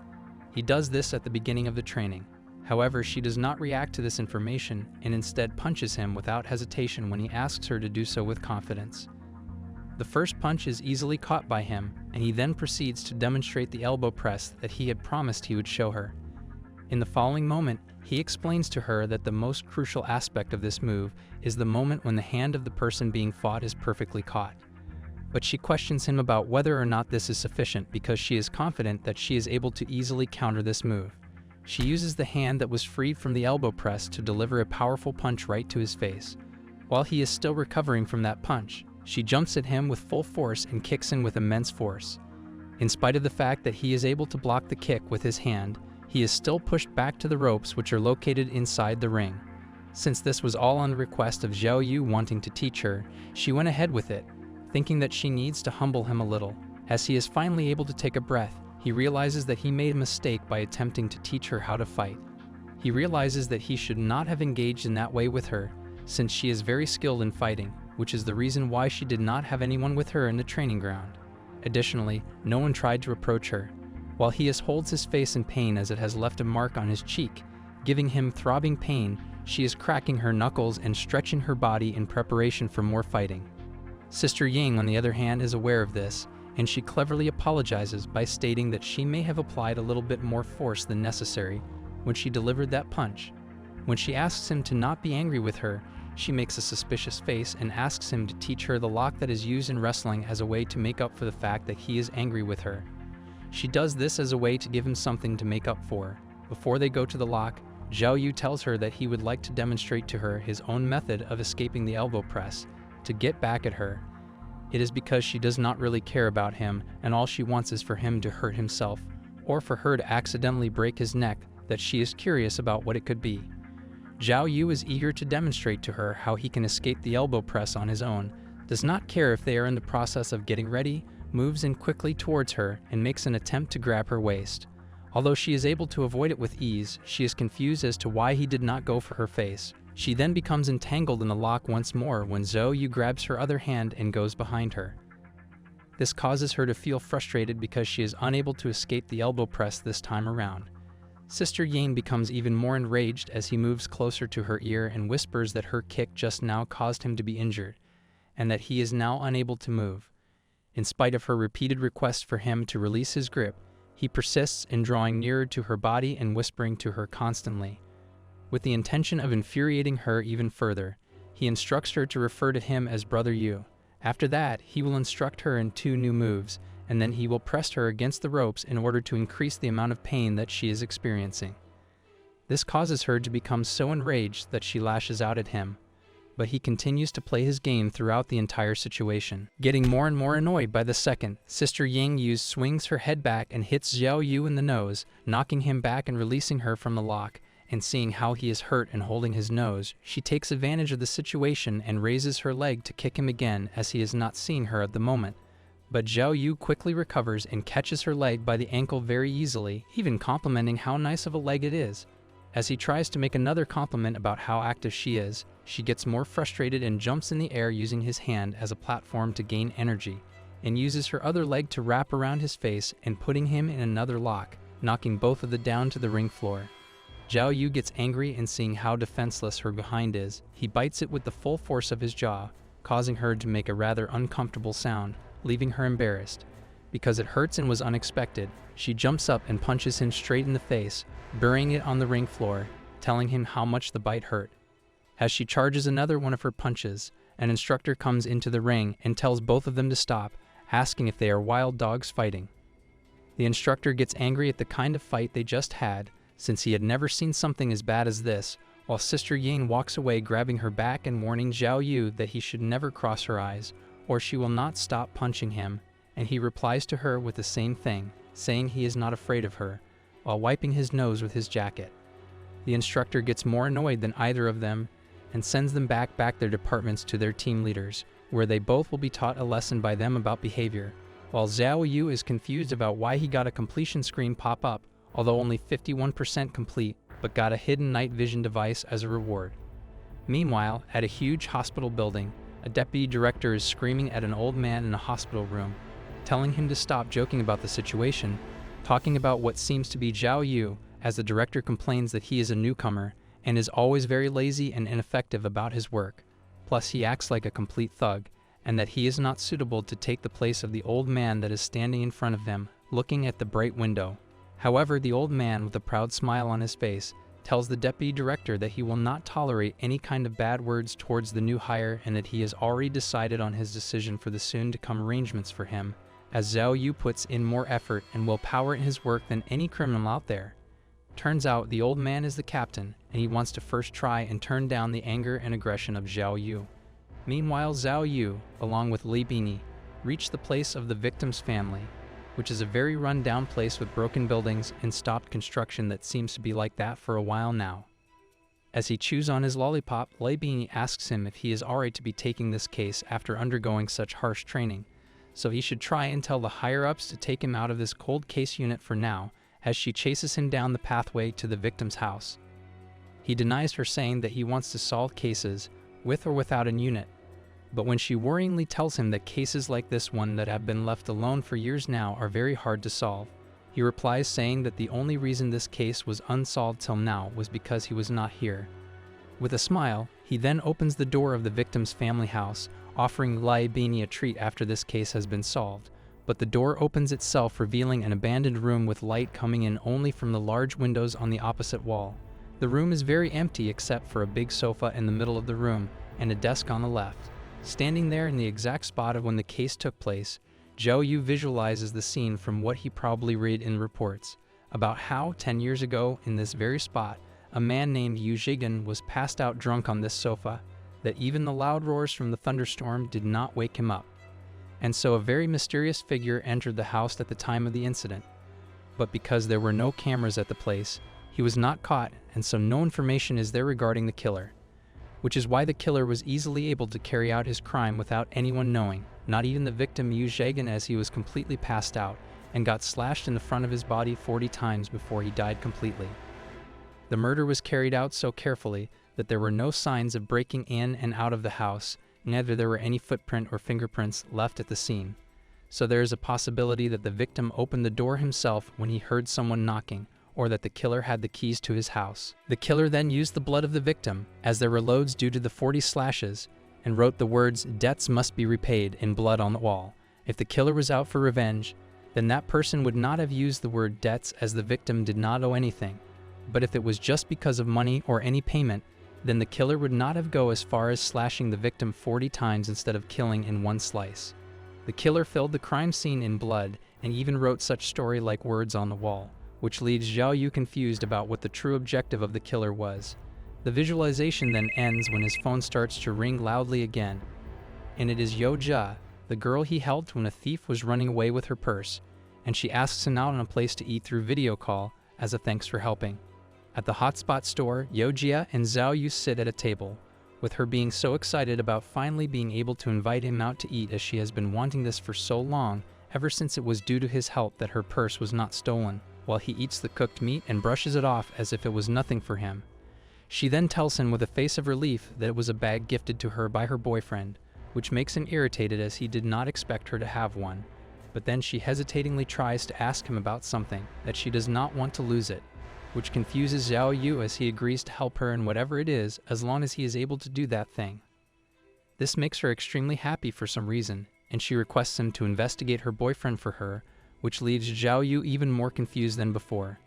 He does this at the beginning of the training. However, she does not react to this information and instead punches him without hesitation when he asks her to do so with confidence. The first punch is easily caught by him, and he then proceeds to demonstrate the elbow press that he had promised he would show her. In the following moment, he explains to her that the most crucial aspect of this move is the moment when the hand of the person being fought is perfectly caught. But she questions him about whether or not this is sufficient because she is confident that she is able to easily counter this move. She uses the hand that was freed from the elbow press to deliver a powerful punch right to his face. While he is still recovering from that punch, she jumps at him with full force and kicks him with immense force. In spite of the fact that he is able to block the kick with his hand, he is still pushed back to the ropes which are located inside the ring. Since this was all on the request of Xiao Yu wanting to teach her, she went ahead with it, thinking that she needs to humble him a little. As he is finally able to take a breath, he realizes that he made a mistake by attempting to teach her how to fight. He realizes that he should not have engaged in that way with her, since she is very skilled in fighting, which is the reason why she did not have anyone with her in the training ground. Additionally, no one tried to approach her. While he holds his face in pain as it has left a mark on his cheek, giving him throbbing pain, she is cracking her knuckles and stretching her body in preparation for more fighting. Sister Ying, on the other hand, is aware of this, and she cleverly apologizes by stating that she may have applied a little bit more force than necessary when she delivered that punch. When she asks him to not be angry with her, she makes a suspicious face and asks him to teach her the lock that is used in wrestling as a way to make up for the fact that he is angry with her. She does this as a way to give him something to make up for. Before they go to the lock, Xiao Yu tells her that he would like to demonstrate to her his own method of escaping the elbow press to get back at her. It is because she does not really care about him, and all she wants is for him to hurt himself, or for her to accidentally break his neck, that she is curious about what it could be. Xiao Yu is eager to demonstrate to her how he can escape the elbow press on his own, does not care if they are in the process of getting ready, moves in quickly towards her, and makes an attempt to grab her waist. Although she is able to avoid it with ease, she is confused as to why he did not go for her face. She then becomes entangled in the lock once more when Xiao Yu grabs her other hand and goes behind her. This causes her to feel frustrated because she is unable to escape the elbow press this time around. Sister Ying becomes even more enraged as he moves closer to her ear and whispers that her kick just now caused him to be injured, and that he is now unable to move. In spite of her repeated requests for him to release his grip, he persists in drawing nearer to her body and whispering to her constantly. With the intention of infuriating her even further, he instructs her to refer to him as Brother Yu. After that, he will instruct her in 2 new moves, and then he will press her against the ropes in order to increase the amount of pain that she is experiencing. This causes her to become so enraged that she lashes out at him, but he continues to play his game throughout the entire situation. Getting more and more annoyed by the second, Sister Ying Yu swings her head back and hits Xiao Yu in the nose, knocking him back and releasing her from the lock. And seeing how he is hurt and holding his nose, she takes advantage of the situation and raises her leg to kick him again, as he is not seeing her at the moment. But Xiao Yu quickly recovers and catches her leg by the ankle very easily, even complimenting how nice of a leg it is. As he tries to make another compliment about how active she is, she gets more frustrated and jumps in the air using his hand as a platform to gain energy, and uses her other leg to wrap around his face and putting him in another lock, knocking both of them down to the ring floor. Xiao Yu gets angry, and seeing how defenseless her behind is, he bites it with the full force of his jaw, causing her to make a rather uncomfortable sound, leaving her embarrassed. Because it hurts and was unexpected, she jumps up and punches him straight in the face, burying it on the ring floor, telling him how much the bite hurt. As she charges another one of her punches, an instructor comes into the ring and tells both of them to stop, asking if they are wild dogs fighting. The instructor gets angry at the kind of fight they just had, since he had never seen something as bad as this, while Sister Ying walks away grabbing her back and warning Xiao Yu that he should never cross her eyes, or she will not stop punching him, and he replies to her with the same thing, saying he is not afraid of her, while wiping his nose with his jacket. The instructor gets more annoyed than either of them and sends them back their departments to their team leaders, where they both will be taught a lesson by them about behavior, while Xiao Yu is confused about why he got a completion screen pop up, although only 51% complete, but got a hidden night vision device as a reward. Meanwhile, at a huge hospital building, a deputy director is screaming at an old man in a hospital room, telling him to stop joking about the situation, talking about what seems to be Xiao Yu, as the director complains that he is a newcomer and is always very lazy and ineffective about his work. Plus, he acts like a complete thug, and that he is not suitable to take the place of the old man that is standing in front of them, looking at the bright window. However, the old man, with a proud smile on his face, tells the deputy director that he will not tolerate any kind of bad words towards the new hire and that he has already decided on his decision for the soon-to-come arrangements for him, as Xiao Yu puts in more effort and willpower in his work than any criminal out there. Turns out the old man is the captain, and he wants to first try and turn down the anger and aggression of Xiao Yu. Meanwhile, Xiao Yu, along with Li Bini, reach the place of the victim's family, which is a very run-down place with broken buildings and stopped construction that seems to be like that for a while now. As he chews on his lollipop, Li Bini asks him if he is alright to be taking this case after undergoing such harsh training, so he should try and tell the higher-ups to take him out of this cold case unit for now, as she chases him down the pathway to the victim's house. He denies her, saying that he wants to solve cases, with or without a unit. But when she worryingly tells him that cases like this one that have been left alone for years now are very hard to solve, he replies saying that the only reason this case was unsolved till now was because he was not here. With a smile, he then opens the door of the victim's family house, offering Li Bini a treat after this case has been solved. But the door opens itself, revealing an abandoned room with light coming in only from the large windows on the opposite wall. The room is very empty except for a big sofa in the middle of the room and a desk on the left. Standing there in the exact spot of when the case took place, Xiao Yu visualizes the scene from what he probably read in reports, about how 10 years ago in this very spot, a man named Yu Zhigan was passed out drunk on this sofa, that even the loud roars from the thunderstorm did not wake him up. And so a very mysterious figure entered the house at the time of the incident. But because there were no cameras at the place, he was not caught, and so no information is there regarding the killer. Which is why the killer was easily able to carry out his crime without anyone knowing, not even the victim Yu Zhigan, as he was completely passed out and got slashed in the front of his body 40 times before he died completely. The murder was carried out so carefully that there were no signs of breaking in and out of the house, neither there were any footprint or fingerprints left at the scene. So there is a possibility that the victim opened the door himself when he heard someone knocking, or that the killer had the keys to his house. The killer then used the blood of the victim, as there were loads due to the 40 slashes, and wrote the words "debts must be repaid" in blood on the wall. If the killer was out for revenge, then that person would not have used the word debts, as the victim did not owe anything. But if it was just because of money or any payment, then the killer would not have go as far as slashing the victim 40 times instead of killing in one slice. The killer filled the crime scene in blood and even wrote such story-like words on the wall, which leaves Xiao Yu confused about what the true objective of the killer was. The visualization then ends when his phone starts to ring loudly again, and it is Yo Jia, the girl he helped when a thief was running away with her purse, and she asks him out on a place to eat through video call as a thanks for helping. At the hotspot store, Yo Jia and Xiao Yu sit at a table, with her being so excited about finally being able to invite him out to eat, as she has been wanting this for so long, ever since it was due to his help that her purse was not stolen, while he eats the cooked meat and brushes it off as if it was nothing for him. She then tells him with a face of relief that it was a bag gifted to her by her boyfriend, which makes him irritated as he did not expect her to have one. But then she hesitatingly tries to ask him about something, that she does not want to lose it, which confuses Xiao Yu as he agrees to help her in whatever it is, as long as he is able to do that thing. This makes her extremely happy for some reason, and she requests him to investigate her boyfriend for her, which leaves Xiao Yu even more confused than before.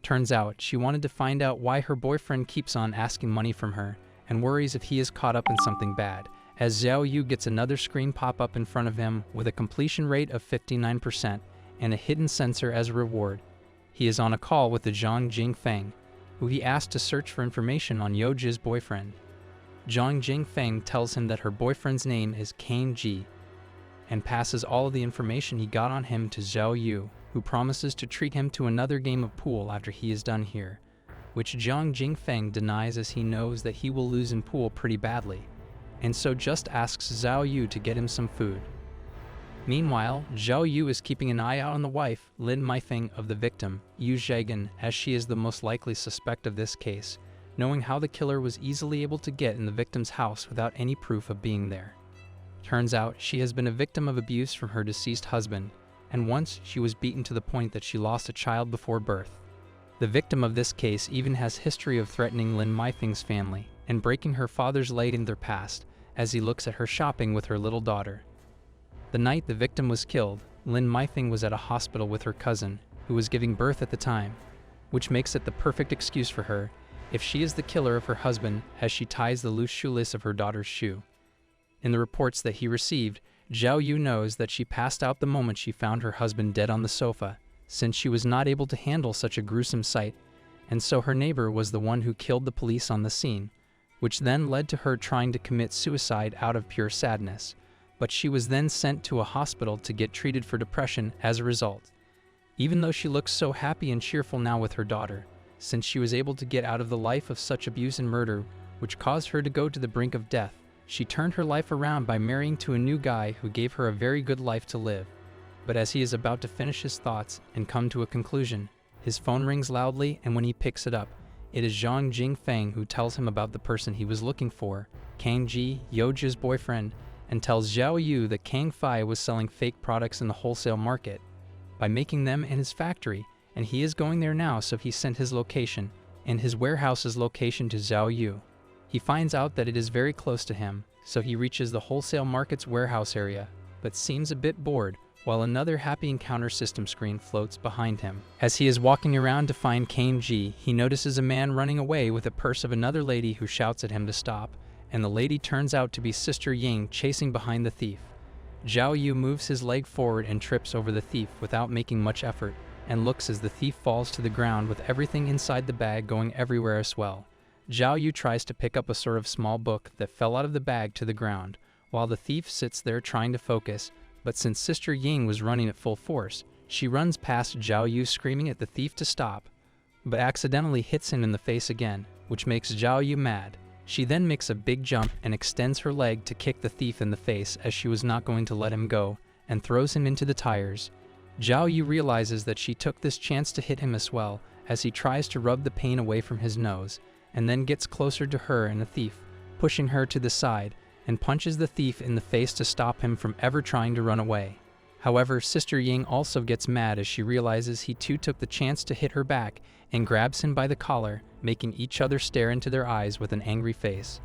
Turns out, she wanted to find out why her boyfriend keeps on asking money from her, and worries if he is caught up in something bad, as Xiao Yu gets another screen pop up in front of him with a completion rate of 59% and a hidden sensor as a reward. He is on a call with the Zhang Jingfeng, who he asked to search for information on Yo Ji's boyfriend. Zhang Jingfeng tells him that her boyfriend's name is Kane Ji, and passes all of the information he got on him to Xiao Yu, who promises to treat him to another game of pool after he is done here. which Jiang Jingfeng denies as he knows that he will lose in pool pretty badly, and so just asks Zhao Yu to get him some food. Meanwhile, Zhao Yu is keeping an eye out on the wife, Lin Meifeng, of the victim, Yu Zhagan, as she is the most likely suspect of this case, knowing how the killer was easily able to get in the victim's house without any proof of being there. Turns out, she has been a victim of abuse from her deceased husband, and once she was beaten to the point that she lost a child before birth. The victim of this case even has history of threatening Lin Meifeng's family and breaking her father's leg in their past as he looks at her shopping with her little daughter. The night the victim was killed, Lin Meifeng was at a hospital with her cousin, who was giving birth at the time, which makes it the perfect excuse for her, if she is the killer of her husband, as she ties the loose shoelace of her daughter's shoe. In the reports that he received, Zhao Yu knows that she passed out the moment she found her husband dead on the sofa, since she was not able to handle such a gruesome sight, and so her neighbor was the one who killed the police on the scene, which then led to her trying to commit suicide out of pure sadness. But she was then sent to a hospital to get treated for depression as a result. Even though she looks so happy and cheerful now with her daughter, since she was able to get out of the life of such abuse and murder, which caused her to go to the brink of death, she turned her life around by marrying to a new guy who gave her a very good life to live. But as he is about to finish his thoughts and come to a conclusion, his phone rings loudly, and when he picks it up, it is Jiang Jingfeng who tells him about the person he was looking for, Kang Ji, Yoji's boyfriend, and tells Zhao Yu that Kang Fai was selling fake products in the wholesale market by making them in his factory, and he is going there now, so he sent his location and his warehouse's location to Zhao Yu. He finds out that it is very close to him, so he reaches the wholesale market's warehouse area, but seems a bit bored, while another happy encounter system screen floats behind him. As he is walking around to find Kang Ji, he notices a man running away with a purse of another lady who shouts at him to stop, and the lady turns out to be Sister Ying chasing behind the thief. Zhao Yu moves his leg forward and trips over the thief without making much effort, and looks as the thief falls to the ground with everything inside the bag going everywhere as well. Zhao Yu tries to pick up a sort of small book that fell out of the bag to the ground, while the thief sits there trying to focus, but since Sister Ying was running at full force, she runs past Zhao Yu screaming at the thief to stop, but accidentally hits him in the face again, which makes Zhao Yu mad. She then makes a big jump and extends her leg to kick the thief in the face as she was not going to let him go, and throws him into the tires. Zhao Yu realizes that she took this chance to hit him as well, as he tries to rub the pain away from his nose, and then gets closer to her and the thief, pushing her to the side, and punches the thief in the face to stop him from ever trying to run away. However, Sister Ying also gets mad as she realizes he too took the chance to hit her back and grabs him by the collar, making each other stare into their eyes with an angry face.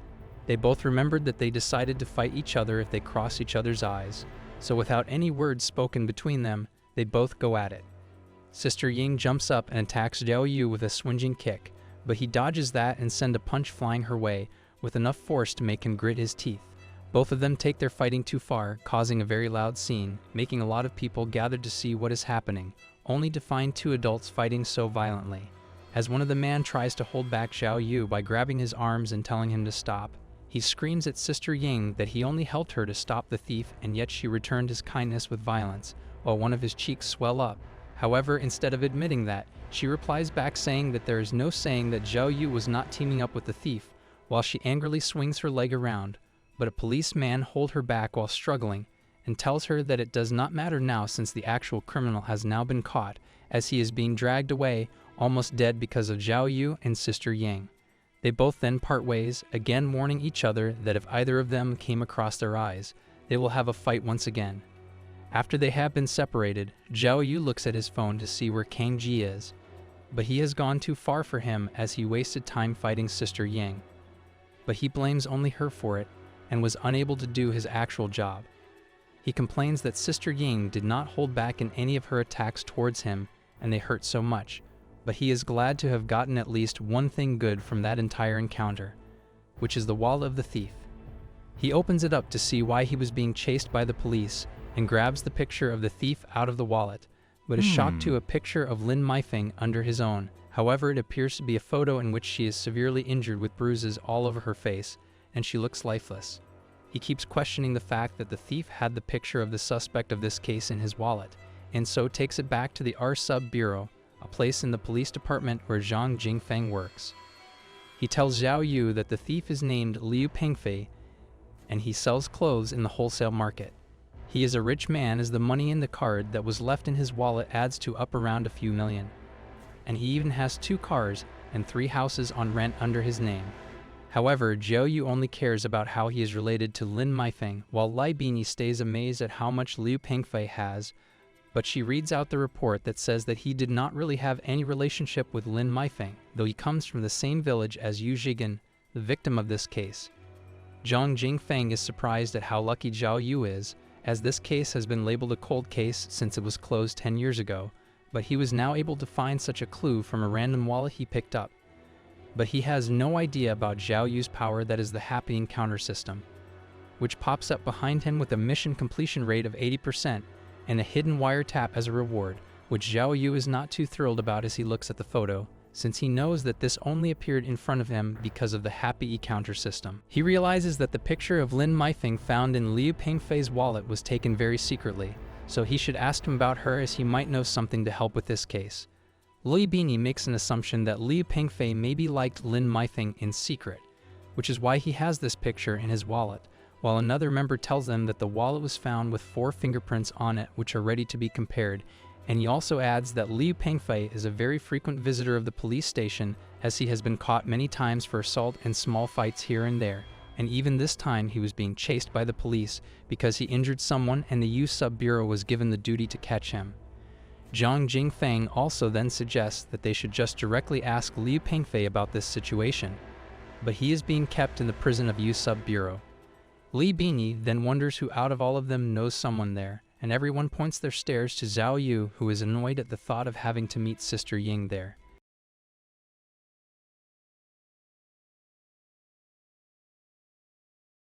They both remembered that they decided to fight each other if they cross each other's eyes, so without any words spoken between them, they both go at it. Sister Ying jumps up and attacks Zhao Yu with a swinging kick, but he dodges that and sends a punch flying her way, with enough force to make him grit his teeth. Both of them take their fighting too far, causing a very loud scene, making a lot of people gather to see what is happening, only to find two adults fighting so violently. As one of the men tries to hold back Zhao Yu by grabbing his arms and telling him to stop, he screams at Sister Ying that he only helped her to stop the thief, and yet she returned his kindness with violence, while one of his cheeks swell up. However, instead of admitting that, she replies back saying that there is no saying that Zhao Yu was not teaming up with the thief, while she angrily swings her leg around, but a policeman holds her back while struggling, and tells her that it does not matter now since the actual criminal has now been caught, as he is being dragged away, almost dead because of Zhao Yu and Sister Yang. They both then part ways, again warning each other that if either of them came across their eyes, they will have a fight once again. After they have been separated, Zhao Yu looks at his phone to see where Kang Ji is, but he has gone too far for him as he wasted time fighting Sister Yang. But he blames only her for it, and was unable to do his actual job. He complains that Sister Ying did not hold back in any of her attacks towards him, and they hurt so much, but he is glad to have gotten at least one thing good from that entire encounter, which is the wallet of the thief. He opens it up to see why he was being chased by the police, and grabs the picture of the thief out of the wallet, but is shocked to a picture of Lin Meifeng under his own. However, it appears to be a photo in which she is severely injured with bruises all over her face, and she looks lifeless. He keeps questioning the fact that the thief had the picture of the suspect of this case in his wallet, and so takes it back to the R-Sub Bureau, a place in the police department where Zhang Jingfeng works. He tells Xiao Yu that the thief is named Liu Pengfei, and he sells clothes in the wholesale market. He is a rich man as the money in the card that was left in his wallet adds to up around a few million. And he even has 2 cars and 3 houses on rent under his name. However, Xiao Yu only cares about how he is related to Lin Maifeng, while Lai Bini stays amazed at how much Liu Pengfei has, but she reads out the report that says that he did not really have any relationship with Lin Maifeng, though he comes from the same village as Yu Zhigan, the victim of this case. Zhang Jingfeng is surprised at how lucky Xiao Yu is, as this case has been labeled a cold case since it was closed 10 years ago, but he was now able to find such a clue from a random wallet he picked up. But he has no idea about Xiao Yu's power, that is the happy encounter system, which pops up behind him with a mission completion rate of 80% and a hidden wiretap as a reward, which Xiao Yu is not too thrilled about as he looks at the photo, since he knows that this only appeared in front of him because of the happy encounter system. He realizes that the picture of Lin Maifeng found in Liu Pengfei's wallet was taken very secretly, so he should ask him about her as he might know something to help with this case. Lai Bini makes an assumption that Liu Pengfei maybe liked Lin Maifeng in secret, which is why he has this picture in his wallet, while another member tells them that the wallet was found with 4 fingerprints on it which are ready to be compared, and he also adds that Liu Pengfei is a very frequent visitor of the police station as he has been caught many times for assault and small fights here and there, and even this time he was being chased by the police because he injured someone and the U Sub-Bureau was given the duty to catch him. Zhang Jingfeng also then suggests that they should just directly ask Liu Pengfei about this situation, but he is being kept in the prison of U Sub-Bureau. Lai Bini then wonders who out of all of them knows someone there, and everyone points their stares to Xiao Yu, who is annoyed at the thought of having to meet Sister Ying there.